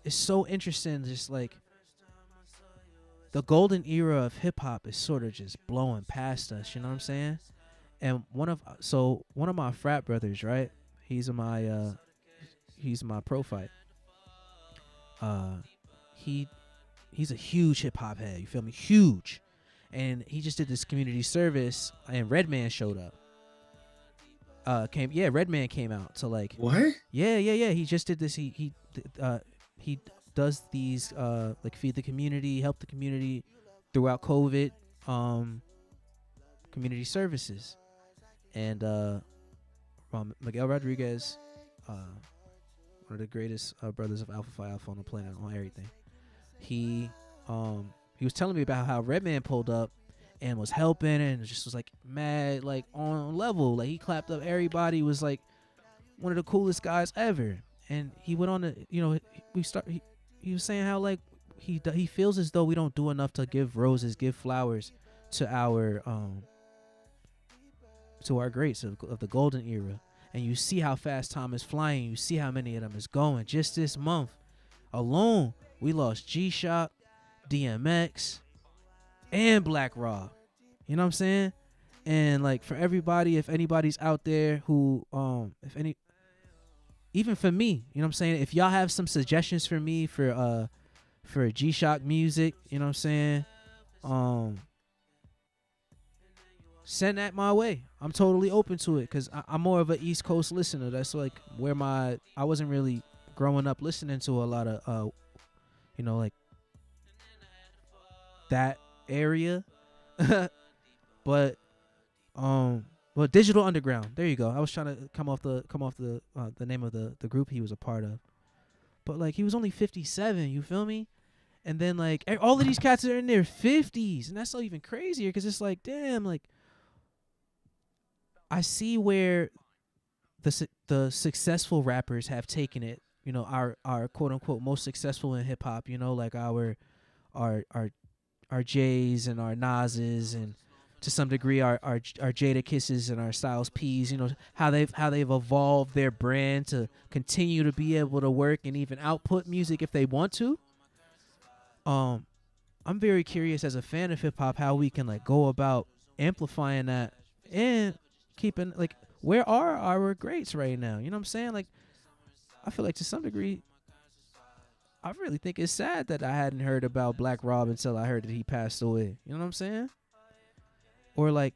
it's so interesting, just like the golden era of hip hop is sort of just blowing past us, you know what I'm saying? And one of my frat brothers, right? He's my pro fight. He's a huge hip hop head, you feel me? Huge. And he just did this community service, and Redman showed up. Redman came out to like what? Yeah. He just did this. He does these like feed the community, help the community throughout COVID, community services, and Miguel Rodriguez, one of the greatest brothers of Alpha Phi Alpha on the planet, on everything. he was telling me about how Redman pulled up and was helping and just was like mad, like on level. Like he clapped up everybody, was like one of the coolest guys ever. And he went on to, you know, he was saying how like he feels as though we don't do enough to give roses, give flowers to our greats of the golden era. And you see how fast time is flying. You see how many of them is going. Just this month alone, we lost G-Shock, DMX, and Black Rob. You know what I'm saying? And like for everybody, if anybody's out there who even for me, you know what I'm saying, if y'all have some suggestions for me for G-Shock music, you know what I'm saying, send that my way. I'm totally open to it because I'm more of an East Coast listener. That's like where I wasn't really growing up listening to a lot of you know, like that area. But Digital Underground, there you go. I was trying to come off the name of the group he was a part of. But like he was only 57, you feel me? And then like all of these cats are in their 50s, and that's so even crazier because it's like, damn, like I see where the successful rappers have taken it. You know, our quote unquote most successful in hip hop. You know, like our Jays and our Nas's and to some degree our Jada Kisses and our Styles P's. You know how they've evolved their brand to continue to be able to work and even output music if they want to. I'm very curious as a fan of hip hop how we can like go about amplifying that and keeping like where are our greats right now? You know what I'm saying? Like I feel like to some degree I really think it's sad that I hadn't heard about Black Rob until I heard that he passed away. You know what I'm saying? Or like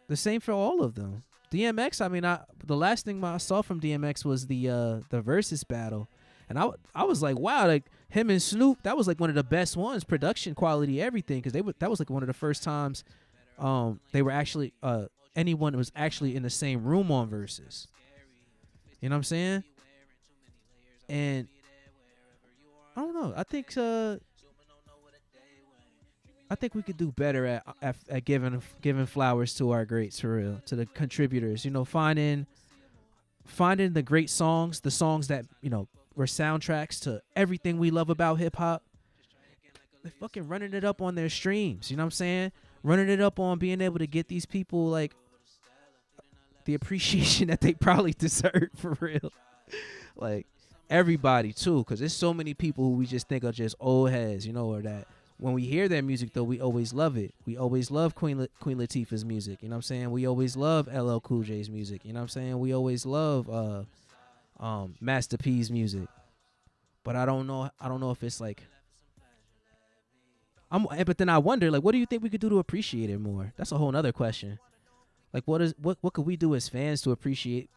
the same for all of them. DMX, I mean, the last thing I saw from DMX was the Versus battle. And I was like, wow, like him and Snoop, that was like one of the best ones, production quality, everything, because that was like one of the first times they were actually anyone was actually in the same room on Versus. You know what I'm saying? And I don't know. I think we could do better at giving flowers to our greats, for real, to the contributors. You know, finding the great songs, the songs that, you know, were soundtracks to everything we love about hip hop. They're fucking running it up on their streams. You know what I'm saying? Running it up on being able to get these people like the appreciation that they probably deserve, for real. Like everybody too, because there's so many people who we just think are just old heads, you know, or that when we hear their music though, we always love it. We always love Queen Latifah's music, you know what I'm saying? We always love LL Cool J's music, you know what I'm saying? We always love Master P's music. But I don't know if it's like but then I wonder, like, what do you think we could do to appreciate it more? That's a whole nother question. Like what could we do as fans to appreciate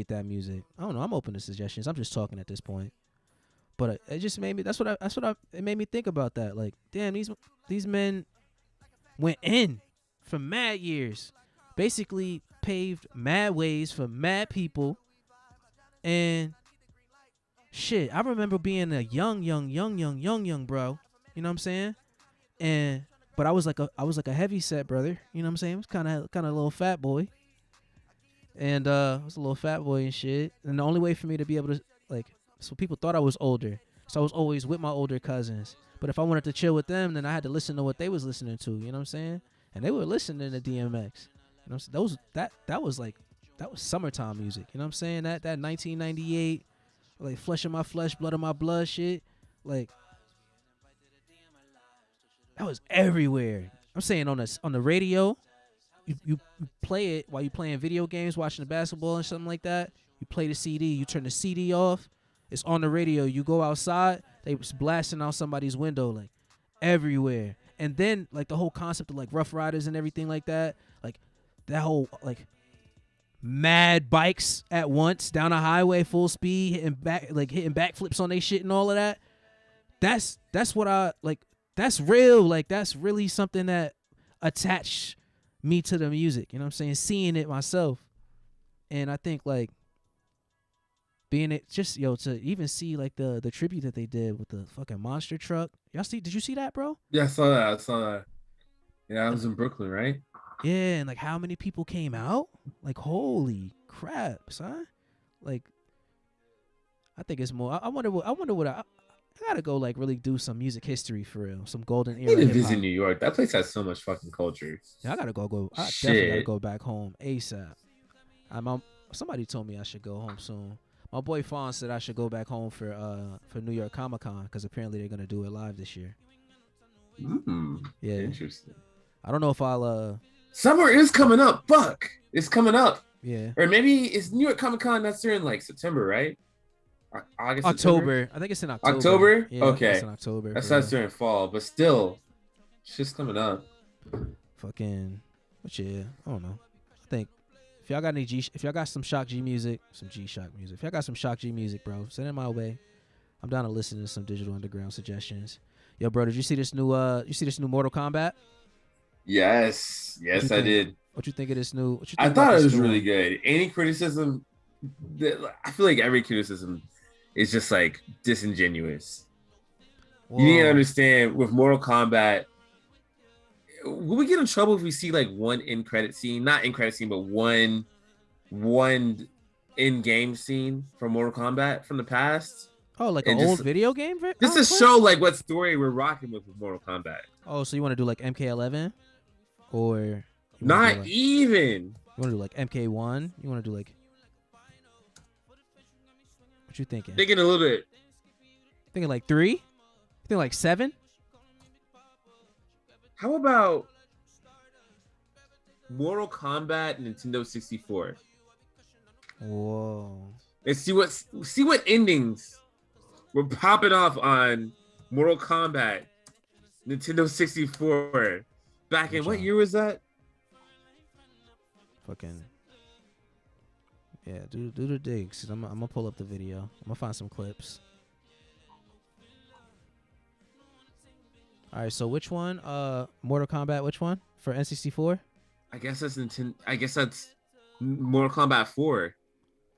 that music? I don't know. I'm open to suggestions. I'm just talking at this point. But it just made me. It made me think about that. Like, damn, these men went in for mad years, basically paved mad ways for mad people, and shit. I remember being a young bro. You know what I'm saying? But I was like a heavy set brother. You know what I'm saying? I was kind of a little fat boy. And I was a little fat boy and shit. And the only way for me to be able to, like, so people thought I was older. So I was always with my older cousins. But if I wanted to chill with them, then I had to listen to what they was listening to. You know what I'm saying? And they were listening to DMX. You know what I'm saying? That was summertime music. You know what I'm saying? That 1998, like, flesh of my flesh, blood of my blood shit. Like, that was everywhere. I'm saying on the radio. You play it while you playing video games, watching the basketball and something like that. You play the CD, you turn the CD off. It's on the radio. You go outside, they was blasting out somebody's window, like everywhere. And then like the whole concept of like Rough Riders and everything like that, like that whole like mad bikes at once down a highway full speed, hitting backflips on they shit and all of that. That's what I like. That's real. Like that's really something that attached me to the music, you know what I'm saying? Seeing it myself. And I think like being it just to even see like the tribute that they did with the fucking monster truck. Did you see that, bro? Yeah, I saw that. Yeah, I was in Brooklyn, right? Yeah, and like how many people came out? Like holy crap, son! Like I think it's more. I wonder what I gotta go like really do some music history for real, some golden era. I need to visit New York. That place has so much fucking culture. Yeah, I definitely gotta go back home ASAP. Somebody told me I should go home soon. My boy Fawn said I should go back home for New York Comic Con because apparently they're gonna do it live this year. Yeah, interesting. I don't know if I'll. Summer is coming up. Fuck, it's coming up. Yeah, or maybe it's New York Comic Con. That's during like September, right? August, October. September? I think it's in October. October? Yeah, okay. It's in October. That's during fall, but still, shit's coming up. Fucking, but yeah, I don't know. I think if y'all got some Shock G music, if y'all got some Shock G music, bro, send it my way. I'm down to listen to some Digital Underground suggestions. Yo, bro, did you see this new Mortal Kombat? Yes, I did. What you think of this new? I thought it was really good. Any criticism, I feel like every criticism is just like disingenuous. Whoa. You need to understand with Mortal Kombat, will we get in trouble if we see like one not in credit scene, but one in-game scene from Mortal Kombat from the past? Oh, like an old video game? Just to show like what story we're rocking with Mortal Kombat. Oh, so you want to do like MK11? Or not even. You want to do like MK1? You want to do like what you thinking? Thinking a little bit. Thinking like 3? Thinking like 7? How about Mortal Kombat Nintendo 64? Whoa. And see what endings were popping off on Mortal Kombat Nintendo 64. Back in what year was that? Fucking yeah, do the digs. I'm gonna pull up the video. I'm gonna find some clips. All right, so which one? Mortal Kombat. Which one for N64? I guess that's Mortal Kombat 4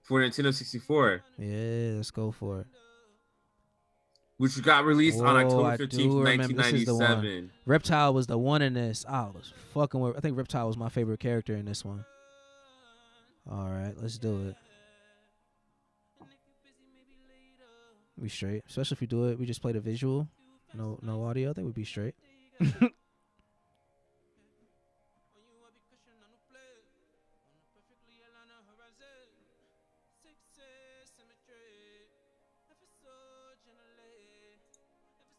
for Nintendo 64. Yeah, let's go for it. Which got released on October 15th, 1997. Reptile was the one in this. I was fucking with. I think Reptile was my favorite character in this one. All right, let's do it. We straight. Especially if we do it, we just play the visual. No audio. I think we'd be straight.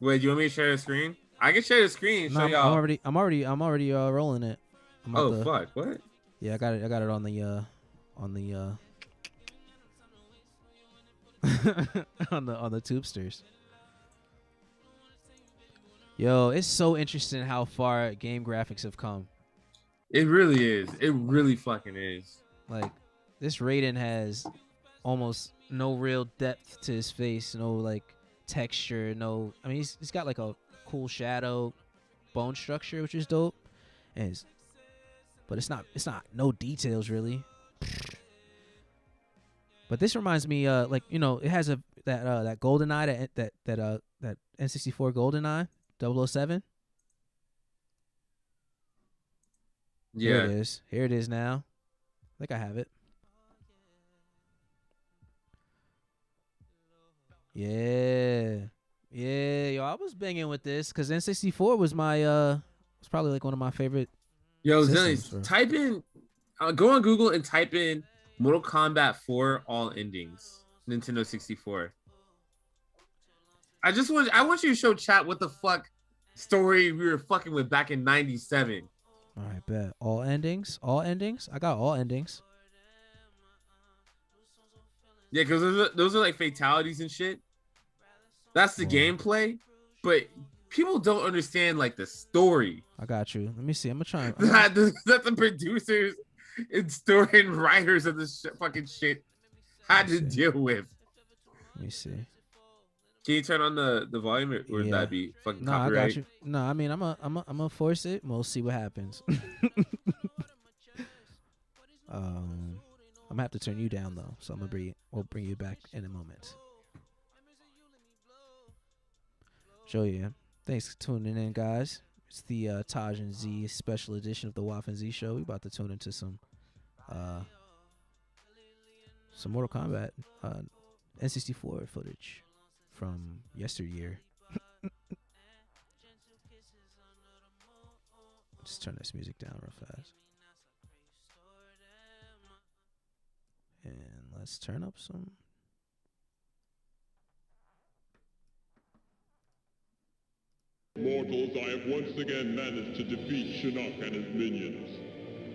Wait, you want me to share the screen? I can share the screen and show y'all. I'm already rolling it. Fuck, what? Yeah, I got it on the on the tubesters. Yo, it's so interesting how far game graphics have come. It really is. It really fucking is. Like, this Raiden has almost no real depth to his face, no like texture, no. I mean, he's got like a cool shadow bone structure, which is dope, but it's not no details really. But this reminds me, like, you know, it has that golden eye, that N64 golden eye, 007. Yeah. Here it is. Here it is now. I think I have it. Yeah. Yo, I was banging with this because N64 was was probably like one of my favorite. Yo, Zenny, type in, go on Google and type in Mortal Kombat 4 all endings, Nintendo 64. I want you to show chat what the fuck story we were fucking with back in 97. All right, bet. All endings? I got all endings. Yeah, because those are like fatalities and shit. That's the gameplay, but people don't understand like the story. I got you. Let me see. I'm gonna try. That the producers and story and writers of this fucking shit had to deal with. Let me see. Can you turn on the volume, or would that be fucking copyright? I got you. No, I mean I'm gonna force it. We'll see what happens. I'm gonna have to turn you down though, so we'll bring you back in a moment. Show you. Thanks for tuning in, guys. It's the Taj N Z special edition of the Waf N Z Show. We about to tune into some Mortal Kombat N64 footage from yesteryear. Just turn this music down real fast. And let's turn up some. Mortals, I have once again managed to defeat Shinnok and his minions.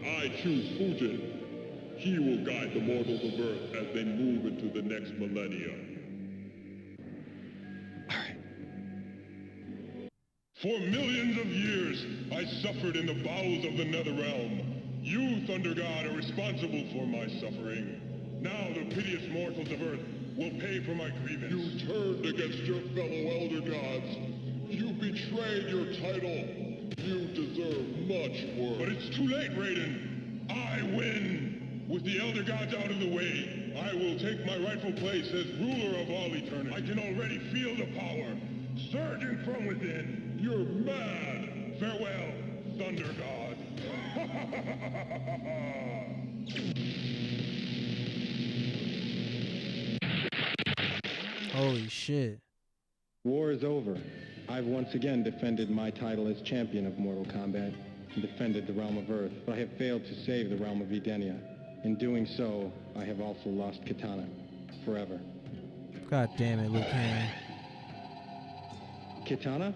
I choose Fujin. He will guide the mortals of Earth as they move into the next millennia. For millions of years, I suffered in the bowels of the Netherrealm. You, Thunder God, are responsible for my suffering. Now the piteous mortals of Earth will pay for my grievance. You turned against your fellow Elder Gods. You betrayed your title. You deserve much worse. But it's too late, Raiden. I win. With the Elder Gods out of the way, I will take my rightful place as ruler of all eternity. I can already feel the power surging from within. You're mad. Farewell, Thunder God. Holy shit. War is over. I've once again defended my title as champion of Mortal Kombat and defended the realm of Earth, but I have failed to save the realm of Edenia. In doing so, I have also lost Kitana forever. God damn it, Liu Kang. Kitana?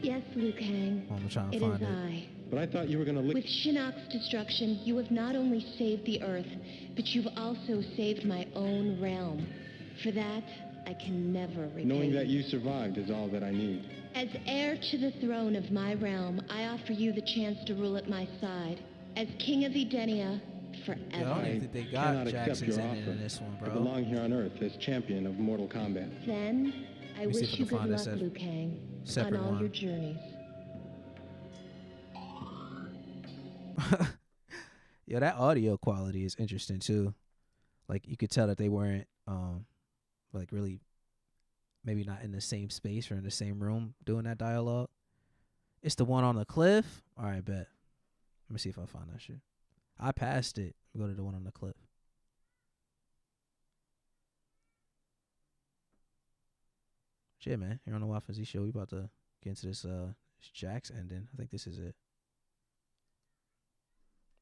Yes, Liu Kang. I'm trying to It find is it. I. But I thought you were gonna With Shinnok's destruction, you have not only saved the Earth, but you've also saved my own realm. For that, I can never repay Knowing that you survived is all that I need. As heir to the throne of my realm, I offer you the chance to rule at my side. As king of Edenia, forever. Yeah, I don't even think they got cannot accept Jackson's your in offer. in this one, I bro. belong here on Earth as champion of Mortal Kombat. Then, I me see if wish I you can good find luck, this Liu Kang, on separate all one. your journeys. Yeah, that audio quality is interesting too. Like you could tell that they weren't like really maybe not in the same space or in the same room doing that dialogue. It's the one on the cliff. All right, bet. Let me see if I find that shit. I passed it. Go to the one on the cliff. Shit, man. Here on the Waf N Z Show, we about to get into this Jax ending. I think this is it.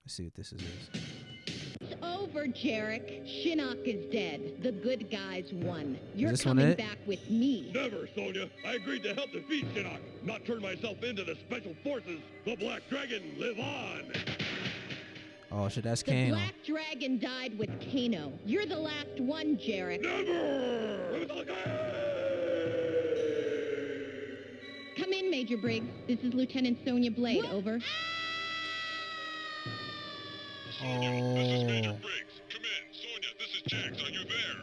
Let's see what this is. It's over, Jarek. Shinnok is dead. The good guys won. You're this one coming it? back with me. Never, Sonya. I agreed to help defeat Shinnok, not turn myself into the Special Forces. The Black Dragon, live on! Oh, shit, that's The Kano. Black Dragon died with Kano. You're the last one, Jarek. Never! Come in, Major Briggs. This is Lieutenant Sonya Blade. Over. Sonya, this is Major Briggs. Come in. Sonya, this is Jax. Are you there?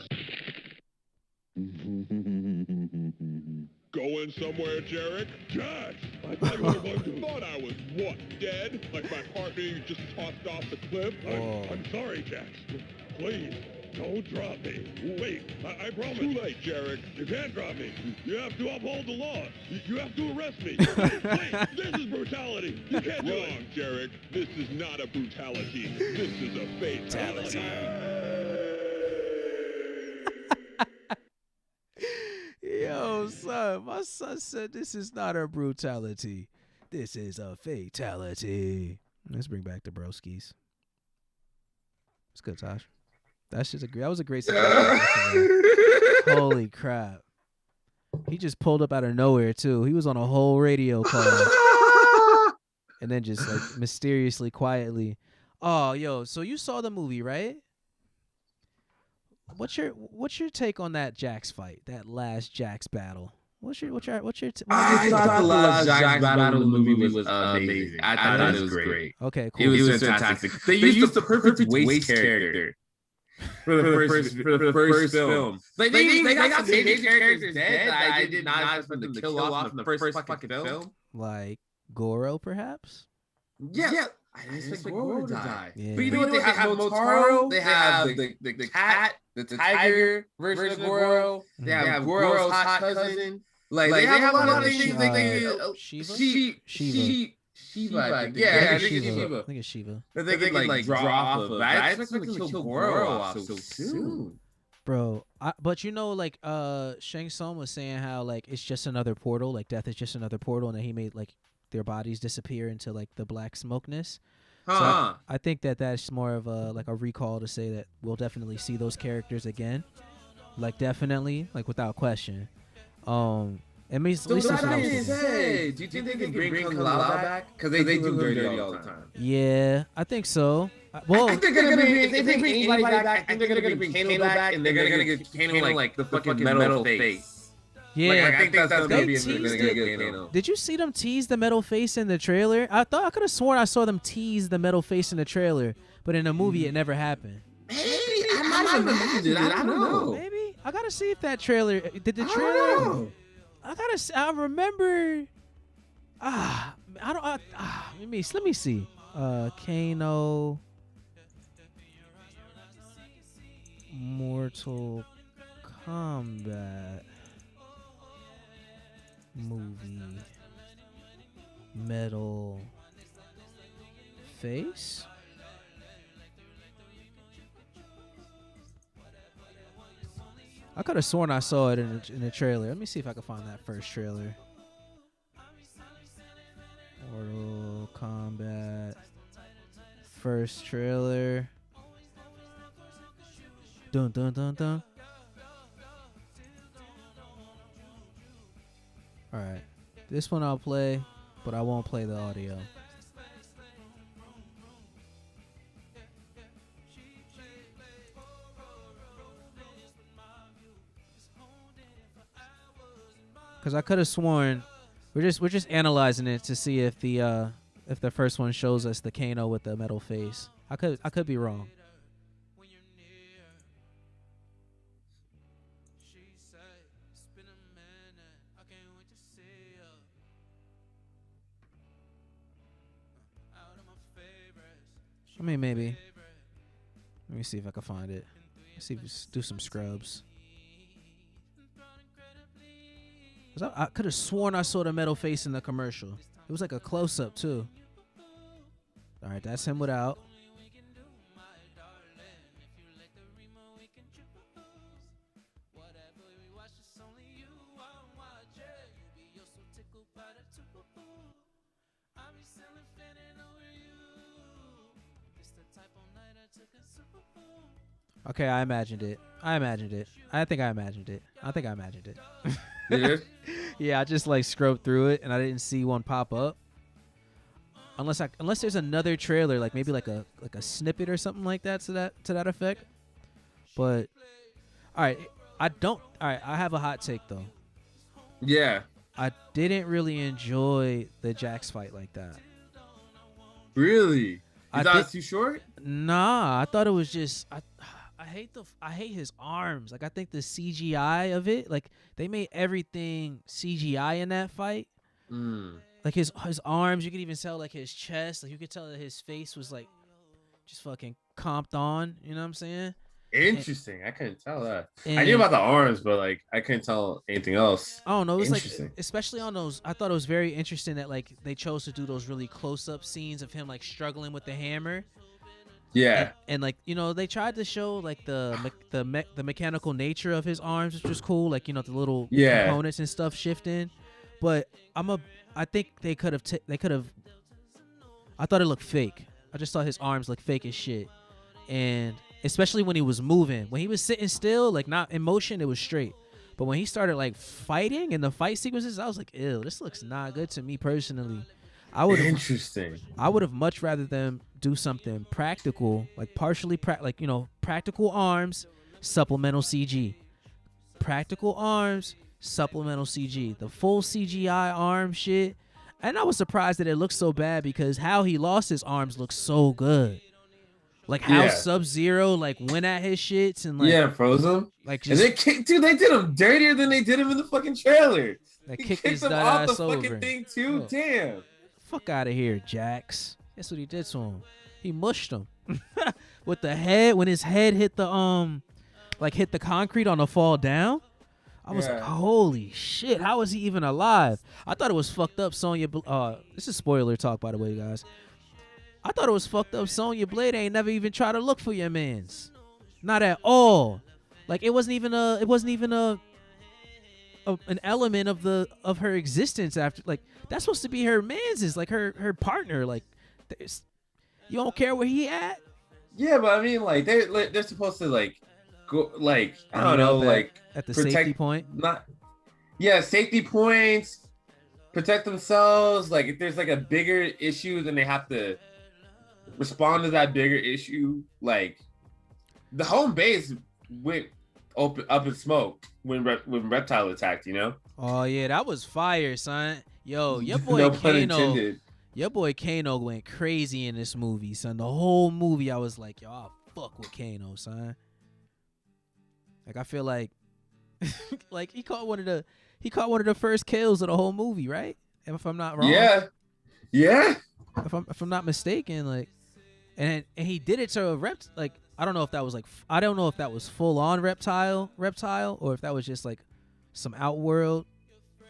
Going somewhere, Jarek? Jax! I thought you were going to thought I was, what, dead? Like my partner you just tossed off the cliff? I'm sorry, Jax. Please, don't drop me. Wait, I promise. Too late, Jarek. You can't drop me. You have to uphold the law. You have to arrest me. Wait, this is brutality. You can't do it. Wrong, Jarek. This is not a brutality. This is a fatality. Yo, son, my son said this is not a brutality. This is a fatality. Let's bring back the broskies. It's good, Tosh. That was a great situation. Holy crap. He just pulled up out of nowhere, too. He was on a whole radio call. And then just, like, mysteriously, quietly. Oh, yo, so you saw the movie, right? What's your take on that Jax fight? That last Jax battle? What's your I thought the last Jax battle in the movie was amazing. I thought it was great. Okay, cool. It was fantastic. They used the perfect waste character for the first film. Like they got some major characters dead that I did not expect them to kill off in the first fucking film. Like Goro, perhaps? Yeah. I didn't expect Goro to die. Yeah. But you know what? They have Motaro. They have the cat, the tiger version of Goro. They have Goro's hot cousin. Like they have a lot of things. Shiva. I think it's Shiva. That they could like draw off of. I expect them to kill Goro off so soon. Bro, but you know, like Shang Tsung was saying how like it's just another portal, like death is just another portal, and then he made like their bodies disappear into like the black smokeness. So I think that's more of a like a recall to say that we'll definitely see those characters again, like definitely, like without question. It means at least that's what I was thinking. Do you think they can bring Kung Lao back? Because they do dirty all the time. Yeah, I think so. Well, I think they're gonna bring, if they bring anybody back, I think they're gonna bring Kano back, and they're gonna give Kano like the fucking metal face. Yeah, like, I think that's gonna be good Kano. Did you see them tease the metal face in the trailer? I could have sworn I saw them tease the metal face in the trailer, but in the movie it never happened. Maybe I might have imagined it. I don't know. Maybe I gotta see if that trailer did the trailer. I remember. Let me see. Kano. Mortal Kombat movie metal face. I could have sworn I saw it in the trailer. Let me see if I can find that first trailer. Mortal Kombat first trailer. Dun dun dun dun. All right, this one I'll play, but I won't play the audio. Cause I could have sworn we're just analyzing it to see if the first one shows us the Kano with the metal face. I could be wrong. I mean, maybe. Let me see if I can find it. Let's see if we do some scrubs. I could have sworn I saw the metal face in the commercial. It was like a close-up, too. All right, that's him without. Okay, I imagined it. I think I imagined it. Yeah, I just like scrubbed through it and I didn't see one pop up. Unless there's another trailer, like maybe like a snippet or something like that to that effect. But all right, I have a hot take though. Yeah. I didn't really enjoy the Jax fight like that. Really? You thought it was too short? Nah, I thought it was just I hate his arms. Like I think the CGI of it, like they made everything CGI in that fight. Like his arms, you could even tell like his chest, like you could tell that his face was like just fucking comped on, you know what I'm saying? Interesting. I couldn't tell that. I knew about the arms, but like I couldn't tell anything else. I don't know. It was like, especially on those, I thought it was very interesting that like they chose to do those really close-up scenes of him like struggling with the hammer. Yeah. And like, you know, they tried to show like the mechanical nature of his arms, which was cool. Like, you know, the little components and stuff shifting. But I think they could have. I thought it looked fake. I just thought his arms looked fake as shit. And especially when he was moving, when he was sitting still, like not in motion, it was straight. But when he started like fighting in the fight sequences, I was like, ew, this looks not good to me personally. I would have much rather them do something practical, like like, you know, practical arms, supplemental CG. Practical arms, supplemental CG. The full CGI arm shit. And I was surprised that it looked so bad because how he lost his arms looks so good. Like how Sub-Zero like went at his shits and like froze him. Like just, and they did him dirtier than they did him in the fucking trailer. They kicked his him off the over. fucking thing too. Damn. Fuck out of here, Jax. That's what he did to him. He mushed him with the head. When his head hit the hit the concrete on the fall down, I was like, holy shit, how is he even alive? I thought it was fucked up. This is spoiler talk, by the way, guys. I thought it was fucked up. Sonya Blade ain't never even tried to look for your mans, not at all. Like it wasn't even an element of her existence after. Like that's supposed to be her mans, is like her partner. Like you don't care where he at. Yeah, but I mean, like they're supposed to like go, like I don't know, like at the safety point. Safety points, protect themselves. Like if there's like a bigger issue, then they have to respond to that bigger issue. Like the home base went up in smoke when Reptile attacked, you know? Oh yeah, that was fire, son. Yo, your boy No Kano, pun intended. Your boy Kano went crazy in this movie, son. The whole movie, I was like, yo, I fuck with Kano, son. Like I feel like, like he caught one of the first kills of the whole movie, right? If I'm not wrong. Yeah. If I'm not mistaken, like, and he did it to a like. I don't know if that was full on reptile, or if that was just like some outworld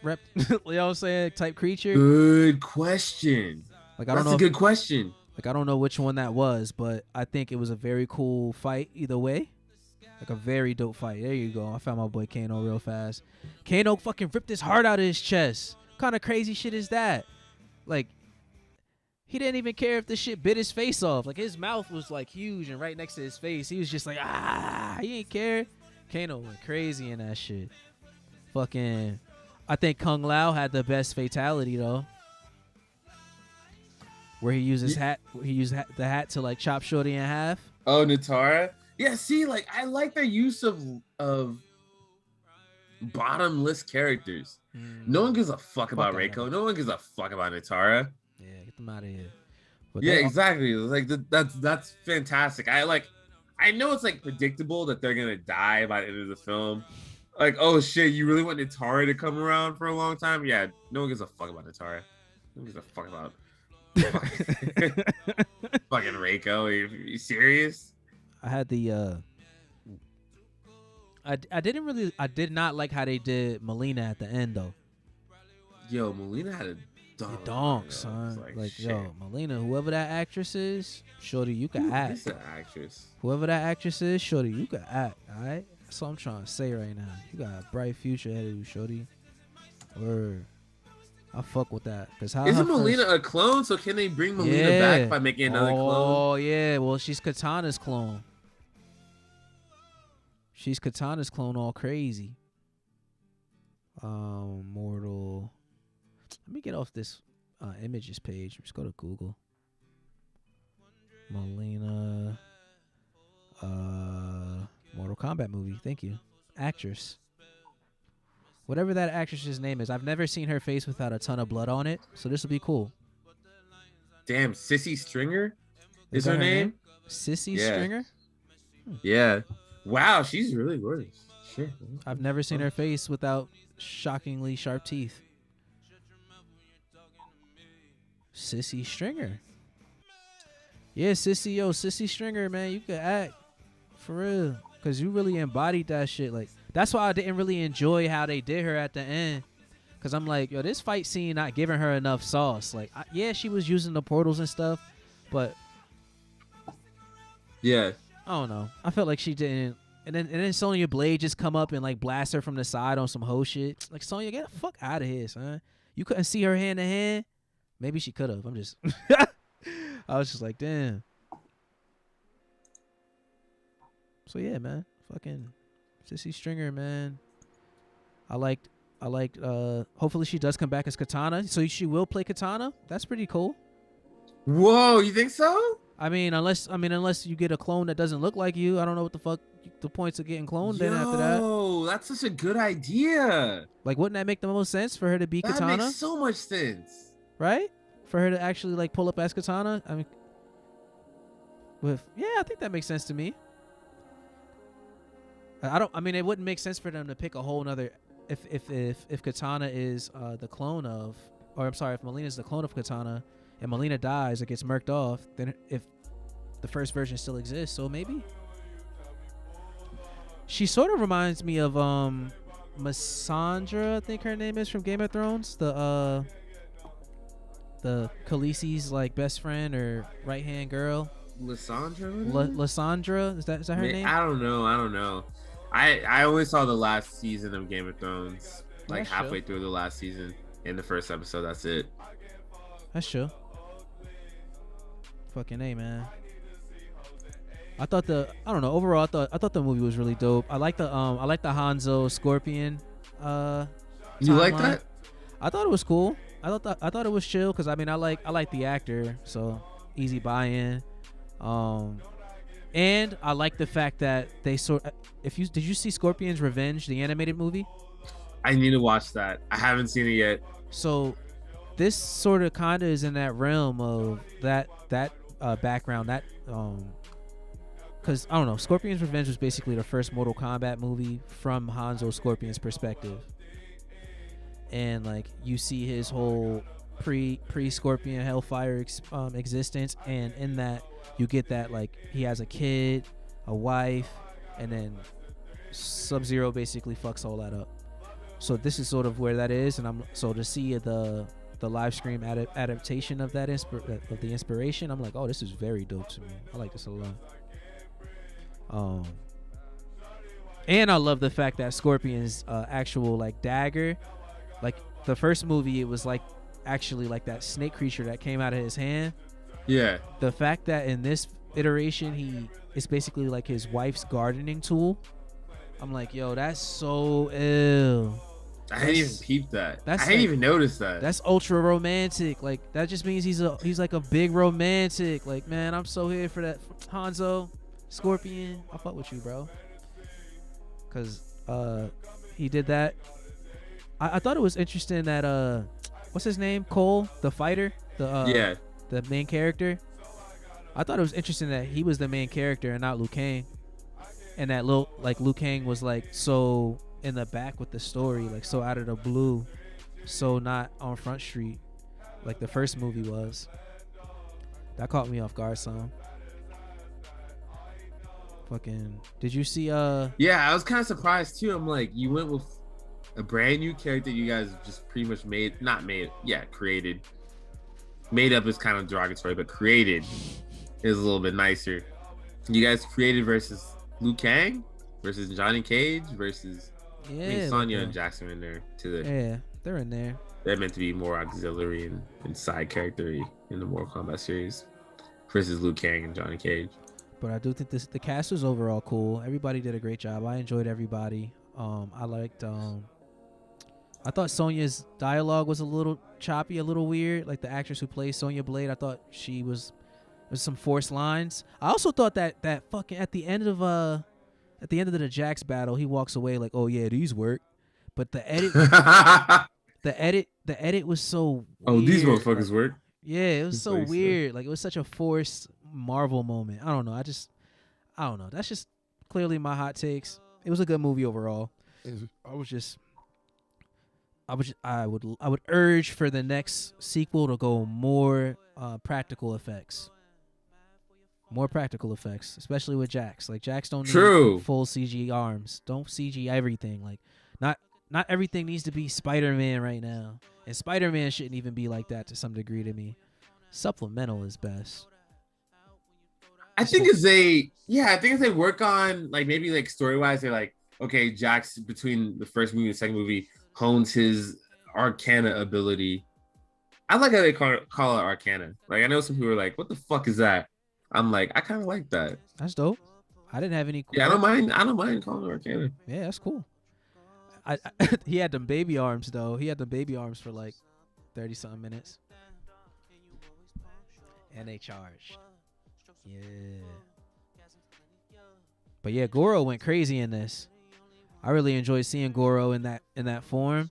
you know what I'm saying, type creature. Good question. Like that's a good question. Like I don't know which one that was, but I think it was a very cool fight either way. Like a very dope fight. There you go. I found my boy Kano real fast. Kano fucking ripped his heart out of his chest. What kind of crazy shit is that? Like he didn't even care if the shit bit his face off. Like his mouth was like huge and right next to his face. He was just like, he ain't care. Kano went crazy in that shit. Fucking, I think Kung Lao had the best fatality though. Where he used his hat. He used the hat to like chop Shorty in half. Oh, Natara. Yeah, see, like I like the use of bottomless characters. No one gives a fuck about Reiko. No one gives a fuck about Natara. Yeah, get them out of here. But yeah, exactly. Like that's fantastic. I know it's like predictable that they're gonna die by the end of the film. Like, oh shit, you really want Natara to come around for a long time? Yeah, no one gives a fuck about Natara. No one gives a fuck about fucking Reiko. Are you serious? I had the I did not like how they did Melina at the end though. Yo, Melina had a donk, son. Like yo, Melina, whoever that actress is, shorty, you can act. Who's that actress? Whoever that actress is, shorty, you can act. All right, that's what I'm trying to say right now. You got a bright future ahead of you, shorty. Word. I fuck with that. Cause how isn't Melina a clone? So can they bring Melina back by making another clone? Oh yeah, well she's Katana's clone. She's Katana's clone, all crazy. Mortal. Let me get off this images page. Just go to Google. Melina. Mortal Kombat movie. Thank you. Actress. Whatever that actress's name is. I've never seen her face without a ton of blood on it. So this will be cool. Damn, Sissy Stringer is her name? Sissy Stringer? Yeah. Wow, she's really gorgeous. Sure. I've never seen her face without shockingly sharp teeth. Sissy Stringer. Yeah, Sissy Stringer, man. You could act. For real. Because you really embodied that shit. Like, that's why I didn't really enjoy how they did her at the end. Because I'm like, yo, this fight scene not giving her enough sauce. Like, yeah, she was using the portals and stuff. But. Yeah. I don't know. I felt like she didn't. And then Sonya Blade just come up and like blast her from the side on some hoe shit. Like, Sonya, get the fuck out of here, son. You couldn't see her hand to hand. Maybe she could have. I'm just. I was just like, damn. So yeah, man. Fucking Sissy Stringer, man. I liked. Hopefully she does come back as Katana. So she will play Katana. That's pretty cool. Whoa, you think so? I mean, unless you get a clone that doesn't look like you, I don't know what the fuck the points of getting cloned then after that. Oh, that's such a good idea. Like, wouldn't that make the most sense for her to be Katana? That makes so much sense. Right? For her to actually like pull up as Katana. I mean, I think that makes sense to me. It wouldn't make sense for them to pick a whole nother if Katana is the clone of, or I'm sorry, if Melina is the clone of Katana, and Melina dies or gets murked off, then if the first version still exists, so maybe she sort of reminds me of Missandra, I think her name is, from Game of Thrones, the Khaleesi's like best friend or right hand girl. Lysandra, is that her name? I don't know. I only saw the last season of Game of Thrones, like halfway through the last season. In the first episode, that's it. That's true. Fucking A, man. I thought overall I thought the movie was really dope. I like the Hanzo Scorpion you like that? I thought it was cool. I thought it was chill because I mean I like the actor, so easy buy-in. And I like the fact that they did you see Scorpion's Revenge, the animated movie? I need to watch that. I haven't seen it yet. So this sort of kind of is in that realm of that background, that because I don't know, Scorpion's Revenge was basically the first Mortal Kombat movie from Hanzo Scorpion's perspective, and like you see his whole pre Scorpion Hellfire existence, and in that you get that like he has a kid, a wife, and then Sub-Zero basically fucks all that up. So this is sort of where that is, and so to see the live stream adaptation of that of the inspiration, I'm like, oh, this is very dope to me. I like this a lot. And I love the fact that Scorpion's actual like dagger, like the first movie, it was like actually like that snake creature that came out of his hand. Yeah. The fact that in this iteration it's basically like his wife's gardening tool. I'm like, yo, that's so ill. I hadn't even peeped that. I hadn't even noticed that. That's ultra romantic. Like that just means he's like a big romantic. Like, man, I'm so here for that. Hanzo, Scorpion, I fuck with you, bro. Cause he did that. I thought it was interesting that what's his name? Cole, the fighter, the main character. I thought it was interesting that he was the main character and not Liu Kang, and that Liu Kang was like so in the back with the story, like so out of the blue, so not on Front Street like the first movie was. That caught me off guard some. Fucking, did you see yeah, I was kind of surprised too. I'm like, you went with a brand new character you guys just pretty much created. Made up is kind of derogatory, but created is a little bit nicer. You guys created versus Liu Kang versus Johnny Cage versus Sonya and Jackson in there too. Yeah, they're in there. They're meant to be more auxiliary and side character in the Mortal Kombat series versus Liu Kang and Johnny Cage. But I do think the cast was overall cool. Everybody did a great job. I enjoyed everybody. I liked. I thought Sonya's dialogue was a little choppy, a little weird. Like the actress who plays Sonya Blade, I thought she was some forced lines. I also thought that fucking at the end of the Jax battle, he walks away like, oh yeah, these work. But the edit, the edit was so. Oh, weird. These motherfuckers work. Yeah, it was so weird. Like it was such a forced Marvel moment. I don't know. I don't know. That's just clearly my hot takes. It was a good movie overall. I would urge for the next sequel to go more practical effects. More practical effects, especially with Jax. Like Jax don't need full CG arms. Don't CG everything. Like not everything needs to be Spider-Man right now. And Spider-Man shouldn't even be like that to some degree to me. Supplemental is best. I think as they work on like maybe like story-wise, they're like, okay, Jax between the first movie and the second movie hones his Arcana ability. I like how they call it Arcana. Like I know some people are like, what the fuck is that? I'm like, I kind of like that. That's dope. I didn't have any. Yeah, I don't mind calling it Arcana. Yeah, that's cool. He had them baby arms though. He had the baby arms for like 30-something minutes, and they charged. Yeah. But yeah, Goro went crazy in this. I really enjoyed seeing Goro in that form.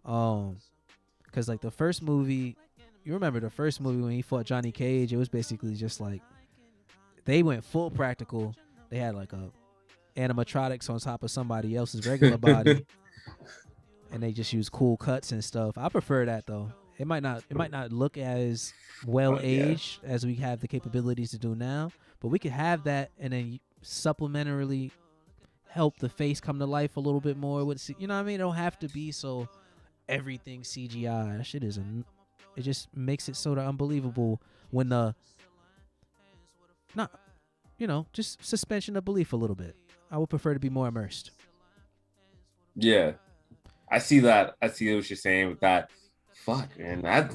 Cause like the first movie, you remember the first movie when he fought Johnny Cage, it was basically just like they went full practical. They had like a animatronics on top of somebody else's regular body. And they just use cool cuts and stuff. I prefer that though. It might not look as well aged as we have the capabilities to do now, but we could have that and then supplementarily help the face come to life a little bit more with, you know what I mean? It don't have to be so everything CGI. That shit it just makes it sort of unbelievable when just suspension of belief a little bit. I would prefer to be more immersed. Yeah. I see that. I see what you're saying with that. Fuck, man. Taj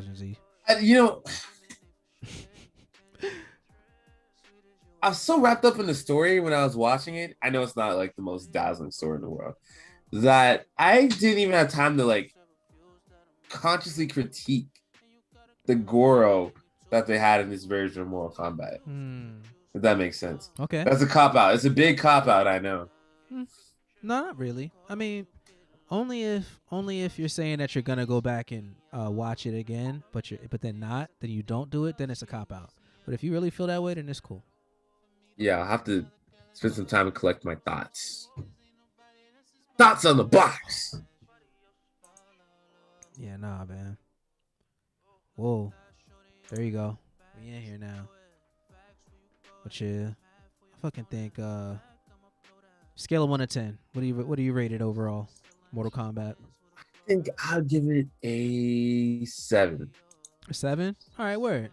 N Z. I was so wrapped up in the story when I was watching it. I know it's not like the most dazzling story in the world, that I didn't even have time to like consciously critique the Goro that they had in this version of Mortal Kombat. If that makes sense. Okay. That's a cop-out. It's a big cop-out, I know. No, not really. I mean, only if you're saying that you're gonna go back and watch it again, but then you don't do it, then it's a cop-out. But if you really feel that way, then it's cool. Yeah, I'll have to spend some time and collect my thoughts. Thoughts on the box. Yeah, nah, man. Whoa. There you go. We in here now. But yeah, I fucking think scale of 1 to 10. What do you rate it overall? Mortal Kombat. I think I'll give it a 7. A 7? All right, word.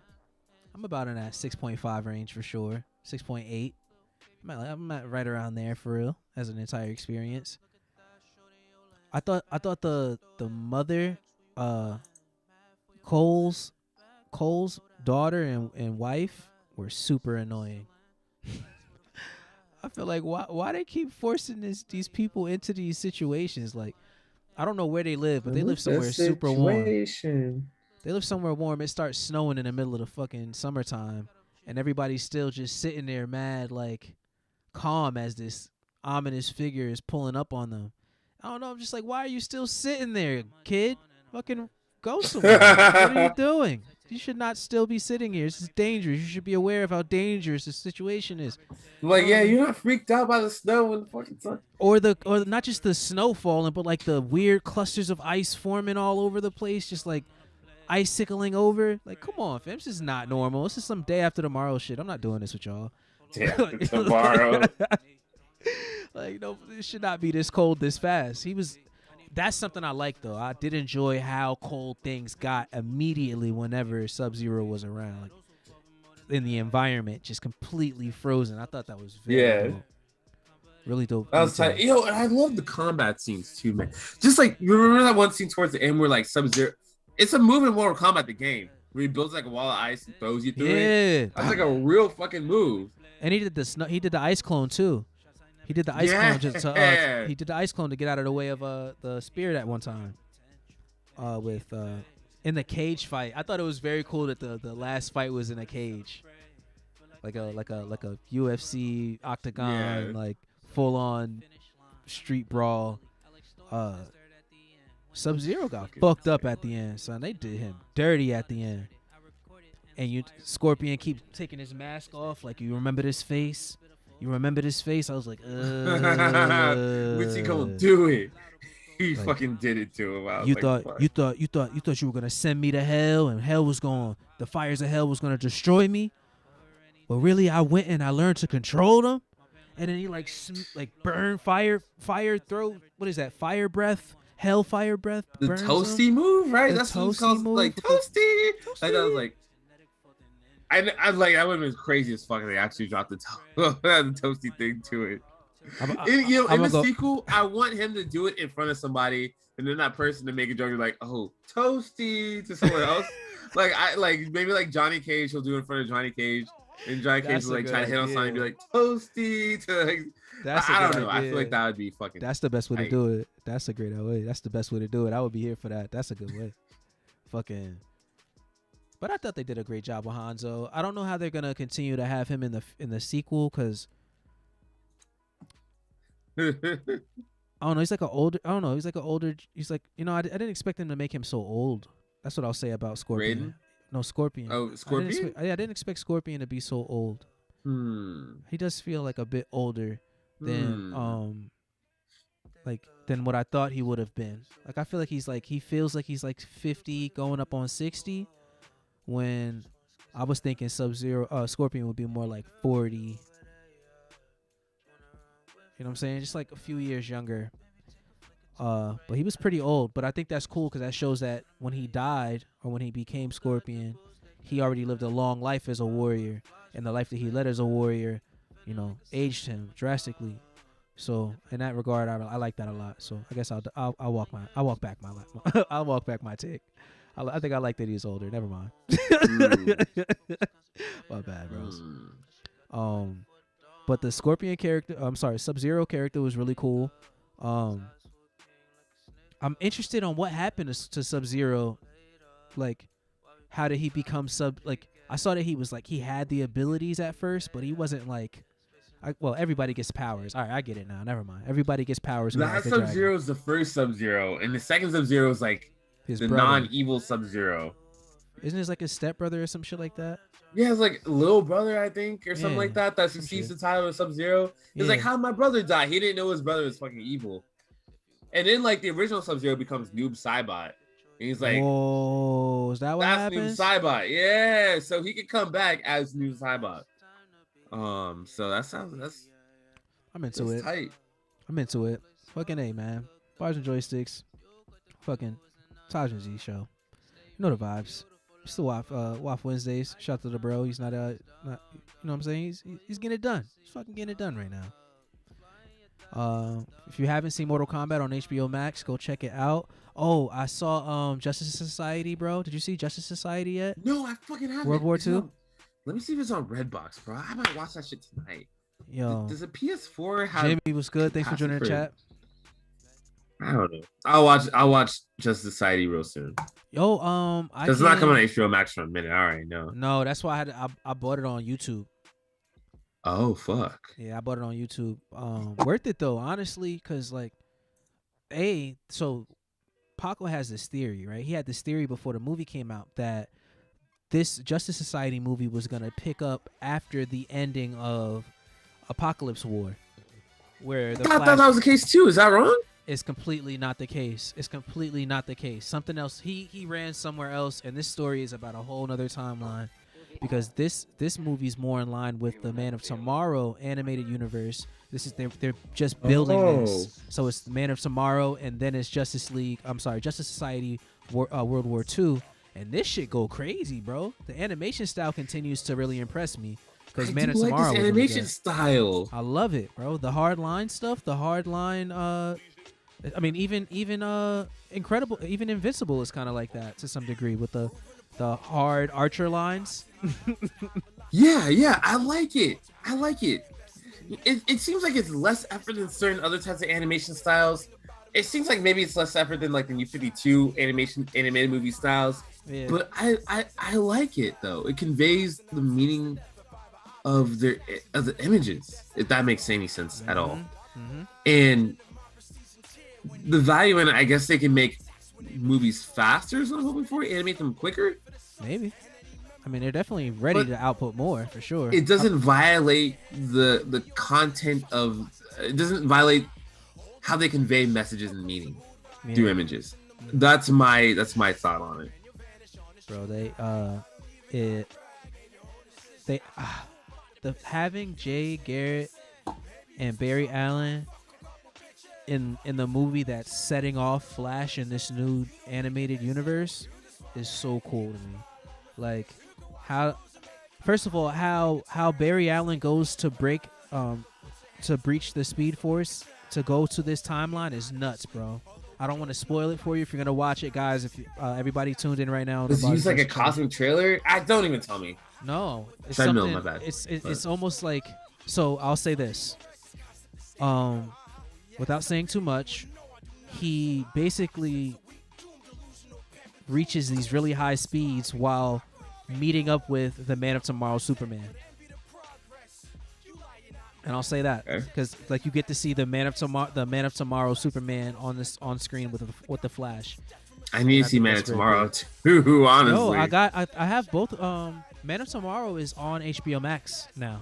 I'm about in that 6.5 range for sure. 6.8. I'm at right around there for real as an entire experience. I thought the mother, Cole's daughter and wife were super annoying. I feel like why they keep forcing these people into these situations. Like, I don't know where they live, but they live somewhere super warm. They live somewhere warm. It starts snowing in the middle of the fucking summertime, and everybody's still just sitting there mad, like calm as this ominous figure is pulling up on them. I don't know. I'm just like, why are you still sitting there, kid? Fucking go somewhere. What are you doing? You should not still be sitting here. This is dangerous. You should be aware of how dangerous the situation is. Like, yeah, you're not freaked out by the snow and the fucking sun. Or not just the snow falling, but like the weird clusters of ice forming all over the place, just like icicling over. Like, come on, fam. This is not normal. This is some day after tomorrow shit. I'm not doing this with y'all. Day after tomorrow. Like, no, it should not be this cold this fast. That's something I like, though. I did enjoy how cold things got immediately whenever Sub-Zero was around. Like, in the environment, just completely frozen. I thought that was very dope. Really dope. That was tight. Yo, and I love the combat scenes too, man. Just like, you remember that one scene towards the end where like Sub-Zero, it's a move in Mortal Kombat, the game, where he builds like a wall of ice and throws you through it. That's like a real fucking move. And he did the ice clone too. He did the ice clone he did the ice clone to get out of the way of the spirit at one time. In the cage fight. I thought it was very cool that the last fight was in a cage. Like a UFC octagon, like full on street brawl. Sub-Zero got fucked up at the end, son. They did him dirty at the end. And Scorpion keep taking his mask off, like, you remember this face? You remember this face? I was like, what's he gonna do it? He like, fucking did it to him. You thought you were gonna send me to hell, and the fires of hell was gonna destroy me. But really, I went and I learned to control them. And then he like burn fire throw. What is that? Fire breath, hellfire breath. The toasty move, right? That's what it's called. Like toasty. I was like. I like that would have been crazy as fuck if they actually dropped the toasty thing to it. In the sequel, I want him to do it in front of somebody, and then that person to make a joke like, "Oh, toasty" to someone else. Maybe like Johnny Cage, he'll do it in front of Johnny Cage, and Johnny Cage will like try to hit on something and be like, "Toasty" to like. I don't know. I feel like that would be fucking. That's the best way to do it. That's a great way. That's the best way to do it. I would be here for that. That's a good way. Fucking. But I thought they did a great job with Hanzo. I don't know how they're gonna continue to have him in the sequel, because I don't know. He's like an older. I don't know. He's like an older. He's like, I didn't expect them to make him so old. That's what I'll say about Scorpion. Raiden? No, Scorpion. Oh, Scorpion. I didn't expect Scorpion to be so old. He does feel like a bit older than than what I thought he would have been. Like I feel like he feels like he's like 50 going up on 60 when I was thinking Scorpion would be more like 40. You know what I'm saying? Just like a few years younger. But he was pretty old, but I think that's cool because that shows that when he died or when he became Scorpion, he already lived a long life as a warrior, and the life that he led as a warrior, you know, aged him drastically. So in that regard, I like that a lot. So I guess I'll walk back my take. I think I like that he's older. Never mind. My bad, bros. But the Scorpion character, Sub-Zero character was really cool. I'm interested on what happened to Sub-Zero. Like, how did he become I saw that he was like, he had the abilities at first, but he wasn't like, everybody gets powers. All right, I get it now. Never mind. Everybody gets powers. That Sub-Zero is the first Sub-Zero, and the second Sub-Zero is like his brother. Non-evil Sub-Zero. Isn't his like his stepbrother or some shit like that? Yeah, it's like little brother, I think, or something like that. That succeeds the title of Sub-Zero. It's like, how did my brother die? He didn't know his brother was fucking evil. And then like the original Sub-Zero becomes Noob Saibot. And he's like, "Oh, is that what happens?" Noob Saibot, yeah. So he could come back as Noob Saibot. So I'm into it. Tight. I'm into it. Fucking A, man. Bars and joysticks. Fucking Taj N Z show. You know the vibes. It's the Waf Wednesdays. Shout out to the bro. He's not you know what I'm saying? He's getting it done. He's fucking getting it done right now. If you haven't seen Mortal Kombat on HBO Max, go check it out. Oh, I saw Justice Society, bro. Did you see Justice Society yet? No, I fucking haven't. World War II? Let me see if it's on Redbox, bro. I might watch that shit tonight. Yo, does a PS4 have? Jimmy was good. Thanks for joining the chat. I don't know. I'll watch Justice Society real soon. Yo, it's not coming on HBO Max for a minute. All right, no. No, that's why I bought it on YouTube. Oh fuck. Yeah, I bought it on YouTube. Worth it though, honestly, because like, so Paco has this theory, right? He had this theory before the movie came out that this Justice Society movie was gonna pick up after the ending of Apocalypse War, where the I thought that was the case too. Is that wrong? It's completely not the case. It's completely not the case. Something else. He ran somewhere else, and this story is about a whole nother timeline, because this movie's more in line with the Man of Tomorrow animated universe. This is they're just building this, so it's Man of Tomorrow, and then it's Justice Society World War II. And this shit go crazy, bro. The animation style continues to really impress me. Because Man of Tomorrow, this animation style. I love it, bro. The hard line stuff, the hard line. I mean, even Incredible, even Invincible is kind of like that to some degree with the hard archer lines. Yeah, I like it. It seems like it's less effort than certain other types of animation styles. It seems like maybe it's less effort than like the New 52 animated movie styles. Yeah. But I like it though. It conveys the meaning of the images, if that makes any sense at all. Mm-hmm. And the value in it, I guess they can make movies faster is what I'm hoping for, animate them quicker. Maybe. I mean, they're definitely ready to output more for sure. It doesn't violate the content of. It doesn't violate how they convey messages and meaning through images. That's my thought on it. Bro, having Jay Garrett and Barry Allen in the movie that's setting off Flash in this new animated universe is so cool to me. Like first of all, how Barry Allen goes to breach the Speed Force to go to this timeline is nuts, bro. I don't want to spoil it for you if you're gonna watch it, guys. If everybody tuned in right now, does he use like a cosmic trailer? Don't even tell me. No, it's something. My bad. It's almost like. So I'll say this, without saying too much, he basically reaches these really high speeds while meeting up with the Man of Tomorrow, Superman. And I'll say that because like you get to see the Man of Tomorrow Superman on screen with the Flash. I need to see Man of Tomorrow too. Honestly, no, I have both. Man of Tomorrow is on HBO Max now.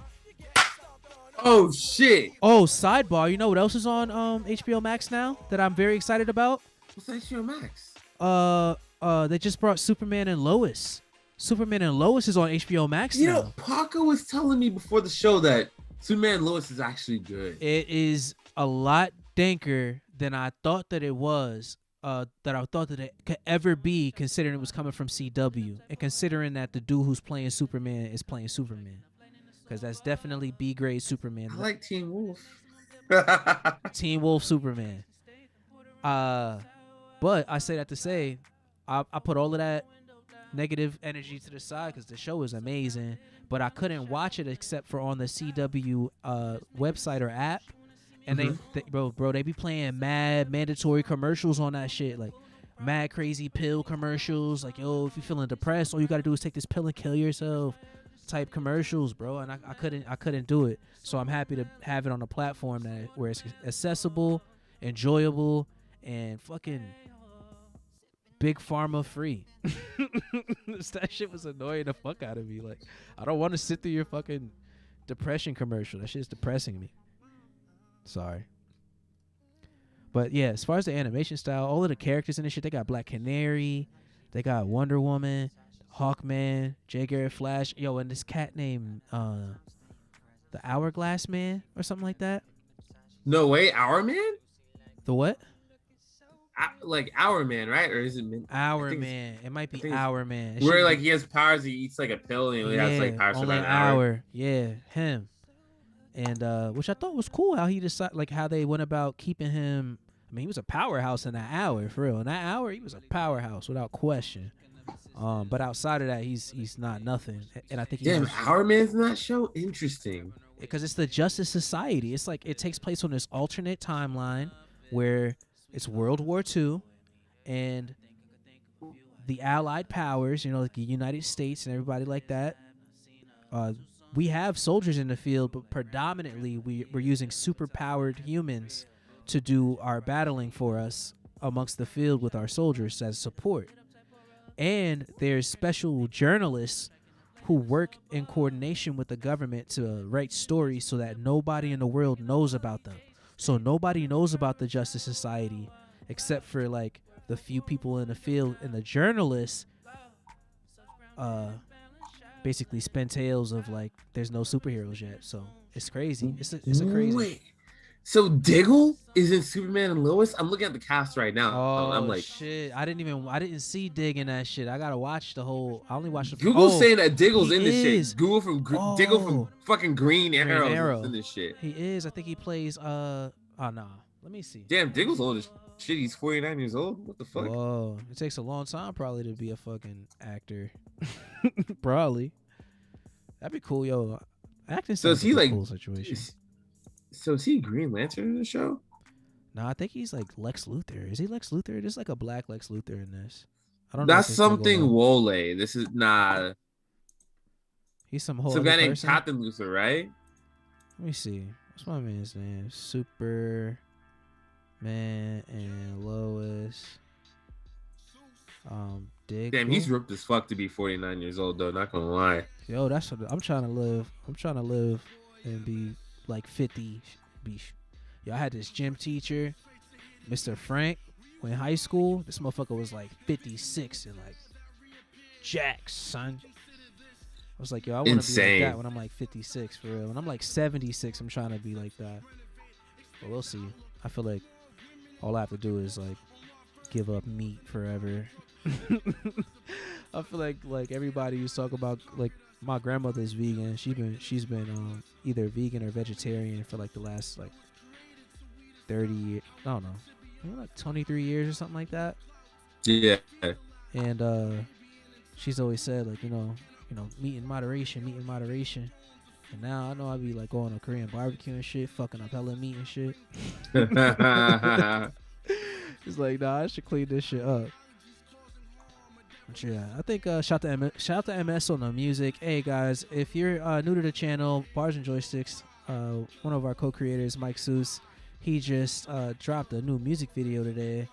Oh shit. Oh, sidebar. You know what else is on HBO Max now that I'm very excited about? What's HBO Max? They just brought Superman and Lois. Superman and Lois is on HBO Max now. You know, Paco was telling me before the show that Superman and Lois is actually good. It is a lot danker than I thought that it was. That I thought that it could ever be, considering it was coming from CW, and considering that the dude who's playing Superman is playing Superman, because that's definitely B grade Superman. I like Teen Wolf. Teen Wolf Superman. But I say that to say, I put all of that negative energy to the side because the show is amazing, but I couldn't watch it except for on the CW website or app. And they be playing mad mandatory commercials on that shit, like mad crazy pill commercials, like, yo, if you're feeling depressed, all you gotta do is take this pill and kill yourself type commercials, bro. And I couldn't do it. So I'm happy to have it on a platform where it's accessible, enjoyable, and fucking big pharma free. That shit was annoying the fuck out of me. Like, I don't want to sit through your fucking depression commercial. That shit's depressing me. Sorry. But yeah, as far as the animation style, all of the characters in this shit, they got Black Canary, they got Wonder Woman, Hawkman, Jay Garrett Flash, yo, and this cat named the Hourglass Man or something like that. No way, Our Man? The what? Like Our Man, right? Or is it Our Man? It might be Our Man. Where like he has powers, he eats like a pill and he has like powers for about an hour. Yeah, him. And which I thought was cool how he decided, like how they went about keeping him. I mean, he was a powerhouse in that hour, for real. In that hour, he was a powerhouse without question. But outside of that, he's not nothing. And I think Our Man's in that show. Interesting. Because it's the Justice Society. It's like it takes place on this alternate timeline where it's World War II, and the Allied powers, you know, like the United States and everybody like that. We have soldiers in the field, but predominantly we're using super-powered humans to do our battling for us amongst the field with our soldiers as support. And there's special journalists who work in coordination with the government to write stories so that nobody in the world knows about them. So nobody knows about the Justice Society except for like the few people in the field, and the journalists basically spin tales of like there's no superheroes yet. So it's crazy. It's a crazy. Wait. So Diggle is in Superman and Lois? I'm looking at the cast right now. Oh, I'm like, shit. I didn't see Dig in that shit. I gotta watch the whole. I only watched the. Google's saying that Diggle's in this shit. Diggle from fucking Green Arrow is in this shit. He is. I think he plays. Oh no. Let me see. Damn, Diggle's old as shit. He's 49 years old. What the fuck? Whoa. It takes a long time probably to be a fucking actor. Probably. That'd be cool, yo. Acting sounds like a cool situation. So is he Green Lantern in the show? No, I think he's like Lex Luthor. Is he Lex Luthor? There's like a black Lex Luthor in this. I don't know. That's something Wole. This is He's some whole guy named Captain Luthor, right? Let me see. What's my man's name? Superman and Lois. Dig. Damn, he's ripped as fuck to be 49 years old though. Not gonna lie. Yo, that's what I'm trying to live. I'm trying to live and be like 50. Yo, I had this gym teacher, Mr. Frank, when in high school. This motherfucker was like 56 and like Jack, son. I was like, yo, I want to be like that when I'm like 56 for real. When I'm like 76, I'm trying to be like that. But we'll see. I feel like all I have to do is like give up meat forever. I feel like everybody who's talking about, like, my grandmother's vegan. She's been either vegan or vegetarian for like the last like 30 years. I don't know, maybe like 23 years or something like that. Yeah. And she's always said like, you know, meat in moderation. And now I know I be like going to Korean barbecue and shit, fucking up hella meat and shit. It's like, nah, I should clean this shit up. But yeah, I think shout out to MS on the music. Hey guys, if you're new to the channel, Bars and Joysticks, one of our co-creators, Mike Seuss, he just dropped a new music video today.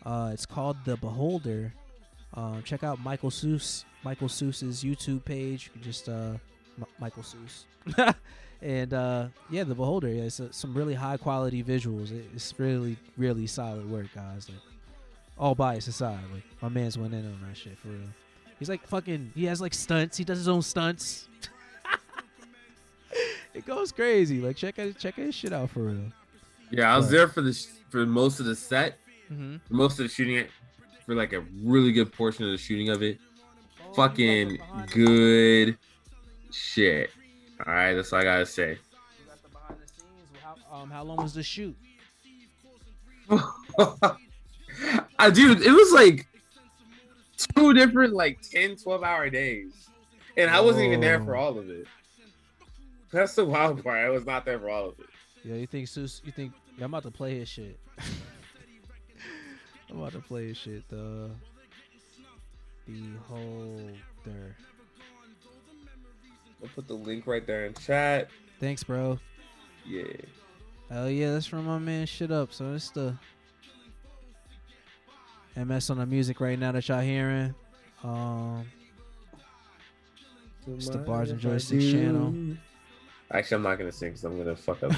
It's called The Beholder. Check out Michael Seuss's YouTube page. You can just Michael Seuss. And yeah, the Beholder. Yeah, it's some really high quality visuals. It's really, really solid work, guys. Like, all bias aside, like my man's went in on that shit for real. He's like fucking. He has like stunts. He does his own stunts. It goes crazy. Like check his shit out for real. Yeah, I was there for most of the set, Mm-hmm. most of the shooting, for like a really good portion of the shooting of it. Fucking good shit. All right, that's all I gotta say. You got the behind the scenes. How long was the shoot? Dude, it was like 2 different like 10, 12-hour days, and I wasn't even there for all of it. That's the wild part. I was not there for all of it. Yeah, you think I'm about to play his shit. I'm about to play his shit. The Beholder. I'll put the link right there in chat. Thanks, bro. Yeah. Hell yeah, that's from my man Shit Up. So it's the MS on the music right now that y'all hearing. It's the Bars and Joysticks channel. Actually, I'm not gonna sing because I'm gonna fuck up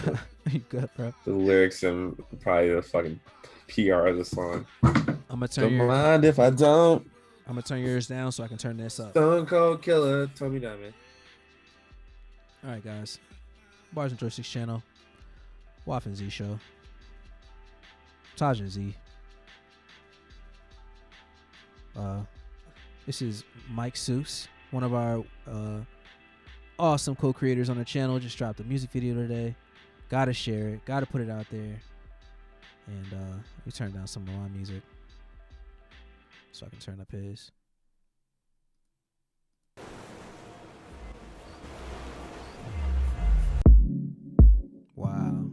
You good, bro? the lyrics and probably the fucking PR of the song. I'm gonna turn Don't mind if I don't. I'm gonna turn yours down so I can turn this up. Stone Cold Killer, Tommy Diamond. All right, guys. Bars and Joysticks channel. Waf N Z Show. Taj N Z. This is Mike Seuss, one of our awesome co-creators on the channel. Just dropped a music video today. Gotta share it. Gotta put it out there. And we turned down some of my music so I can turn up his. Wow.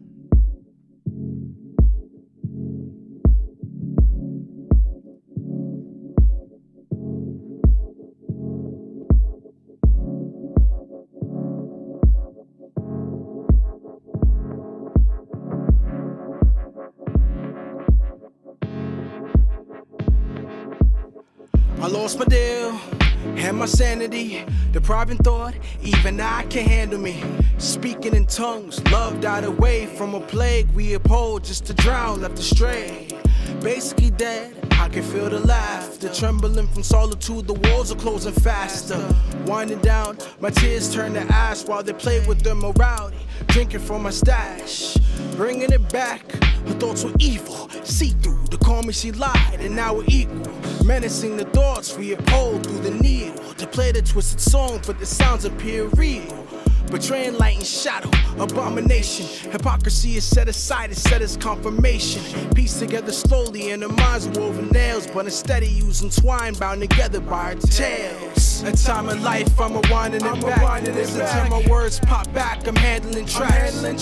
I lost my deal and my sanity, depriving thought, even I can't handle me. Speaking in tongues, love died away from a plague we uphold just to drown, left astray. Basically dead, I can feel the laughter, trembling from solitude, the walls are closing faster. Winding down, my tears turn to ash while they play with their morality, drinking from my stash, bringing it back. Her thoughts were evil, see-through, to call me she lied, and now we're equal. Menacing the thoughts we uphold through the needle, to play the twisted song, but the sounds appear real. Betraying light and shadow, abomination. Hypocrisy is set aside, it's set as confirmation. Pieced together slowly and our minds are woven nails, but instead of using twine bound together by our tails. A time in life, I'm rewinding it back. Listen to my words pop back, I'm handling tracks. A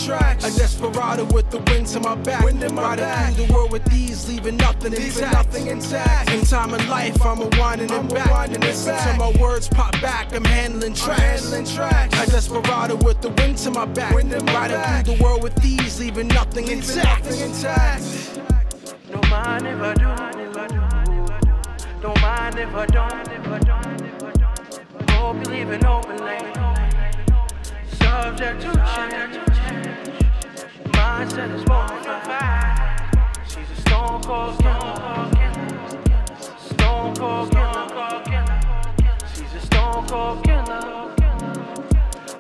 desperado with the wind to my back. Riding through the world with these, leaving nothing intact. In time in life, I'm rewinding it back. Listen to my words pop back, I'm handling tracks. A desperado with the wind to my back. Riding through the world with these, leaving nothing intact. Don't mind if I do. Don't mind if I don't. Hope you leave it open lane. Subject to change. Mindset is mortified. She's a stone cold killer. Stone cold killer. She's a stone cold killer.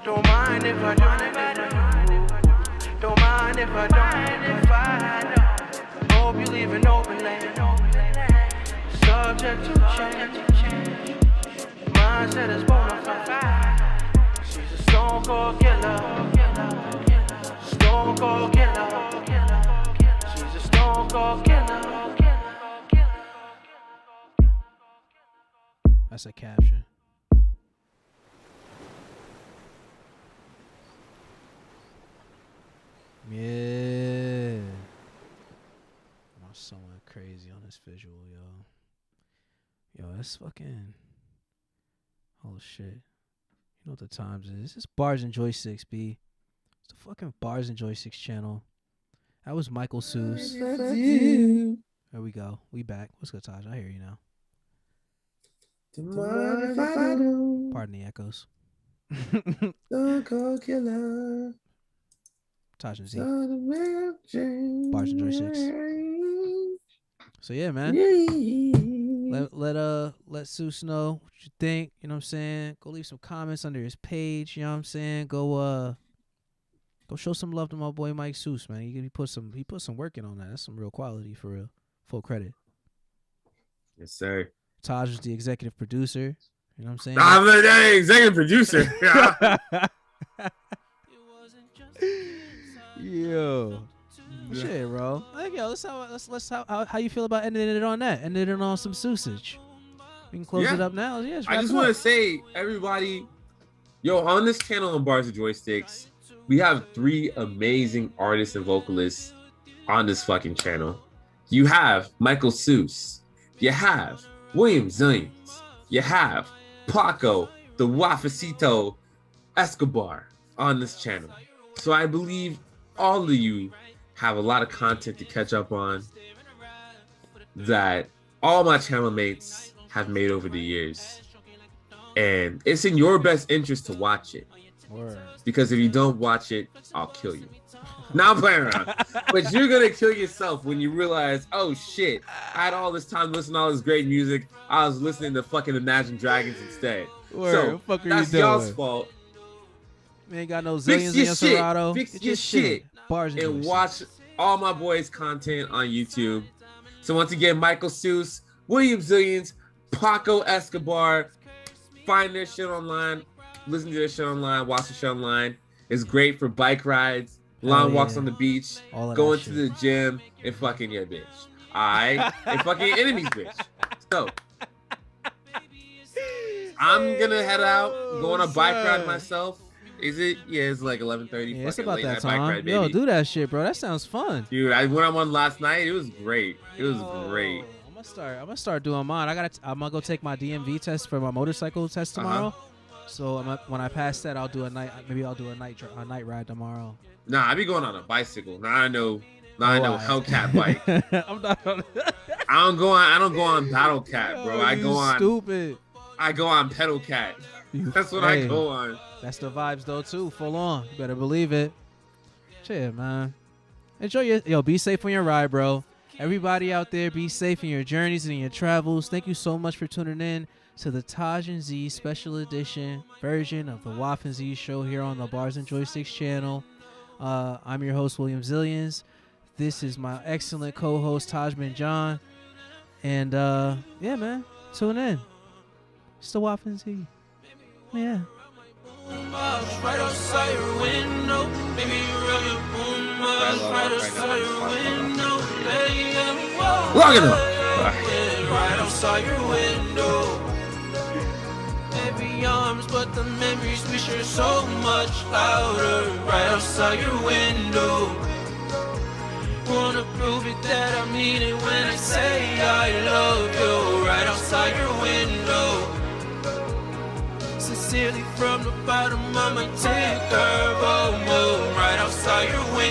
Don't mind if I do. Don't mind if I don't. Hope you leave an open lane. Subject to change. Mindset is bonafide. She's a stone cold killer. Stone cold killer. She's a stone cold killer. That's a caption. Yeah. My son went crazy on this visual, yo. Yo, that's fucking. Oh shit. You know what the times is? This is Bars and Joysticks, B. It's the fucking Bars and Joysticks channel. That was Michael Seuss. There we go. We back. What's good, Taj? I hear you now. Pardon the echoes. Stone Cold Killer. Taj N Z. Bars and Joysticks. So yeah, man. Let Seuss know what you think. You know what I'm saying? Go leave some comments under his page. You know what I'm saying? Go show some love to my boy Mike Seuss, man. He put some work in on that. That's some real quality for real. Full credit. Yes, sir. Taj was the executive producer. You know what I'm saying? I'm the executive producer. Yo. Shit, bro. Like, yo, let's how you feel about ending it on that? Ending it on some Seussage. We can close it up now. Yeah, I just want to say, everybody, yo, on this channel on Bars and Joysticks, we have 3 amazing artists and vocalists on this fucking channel. You have Michael Seuss. You have William Zillions. You have Paco, the Wafacito Escobar on this channel. So I believe all of you have a lot of content to catch up on that all my channel mates have made over the years. And it's in your best interest to watch it. Word. Because if you don't watch it, I'll kill you. Now I'm playing around. But you're going to kill yourself when you realize, oh shit, I had all this time to listen to all this great music. I was listening to fucking Imagine Dragons instead. Word. So What the fuck are that's you doing? y'all's fault. Man, ain't got no zillions in your Serato. Fix your shit. Bars and watch all my boys' content on YouTube. So once again, Michael Seuss, William Zillions, Paco Escobar. Find their shit online. Listen to their shit online. Watch their shit online. It's great for bike rides, long walks on the beach, going to the gym, and fucking your bitch. Alright? And fucking your enemy's bitch. So I'm gonna head out, go on a bike ride myself. Is it? Yeah, it's like 11:30. Yeah, it's about that time. Yo, do that shit, bro. That sounds fun. Dude, I went on one last night. It was great. It was great. I'm gonna start doing mine. I'm gonna go take my DMV test for my motorcycle test tomorrow. So when I pass that, I'll do a night. Maybe I'll do a night ride tomorrow. Nah, I be going on a bicycle. Now I know Hellcat bike. I'm not on I don't go on Battle Cat, bro. I go on stupid. I go on Pedal Cat. That's what I go on. That's the vibes though too. Full on. You better believe it. Shit, man. Enjoy be safe on your ride, bro. Everybody out there, be safe in your journeys and in your travels. Thank you so much for tuning in to the Taj N Z special edition version of the Waf N Z Show here on the Bars and Joysticks channel. I'm your host, William Zillions. This is my excellent co-host, Tajman John. And yeah, man, tune in. It's the Waf N Z. Yeah. Right outside your window, baby, you rub your boom right outside your window, Long enough. Right outside your window. Heavy arms, but the memories we share so much louder. Right outside your window. Wanna prove it that I mean it when I say I love you. Right outside your window. Sincerely from the bottom of my ticker, right outside your window.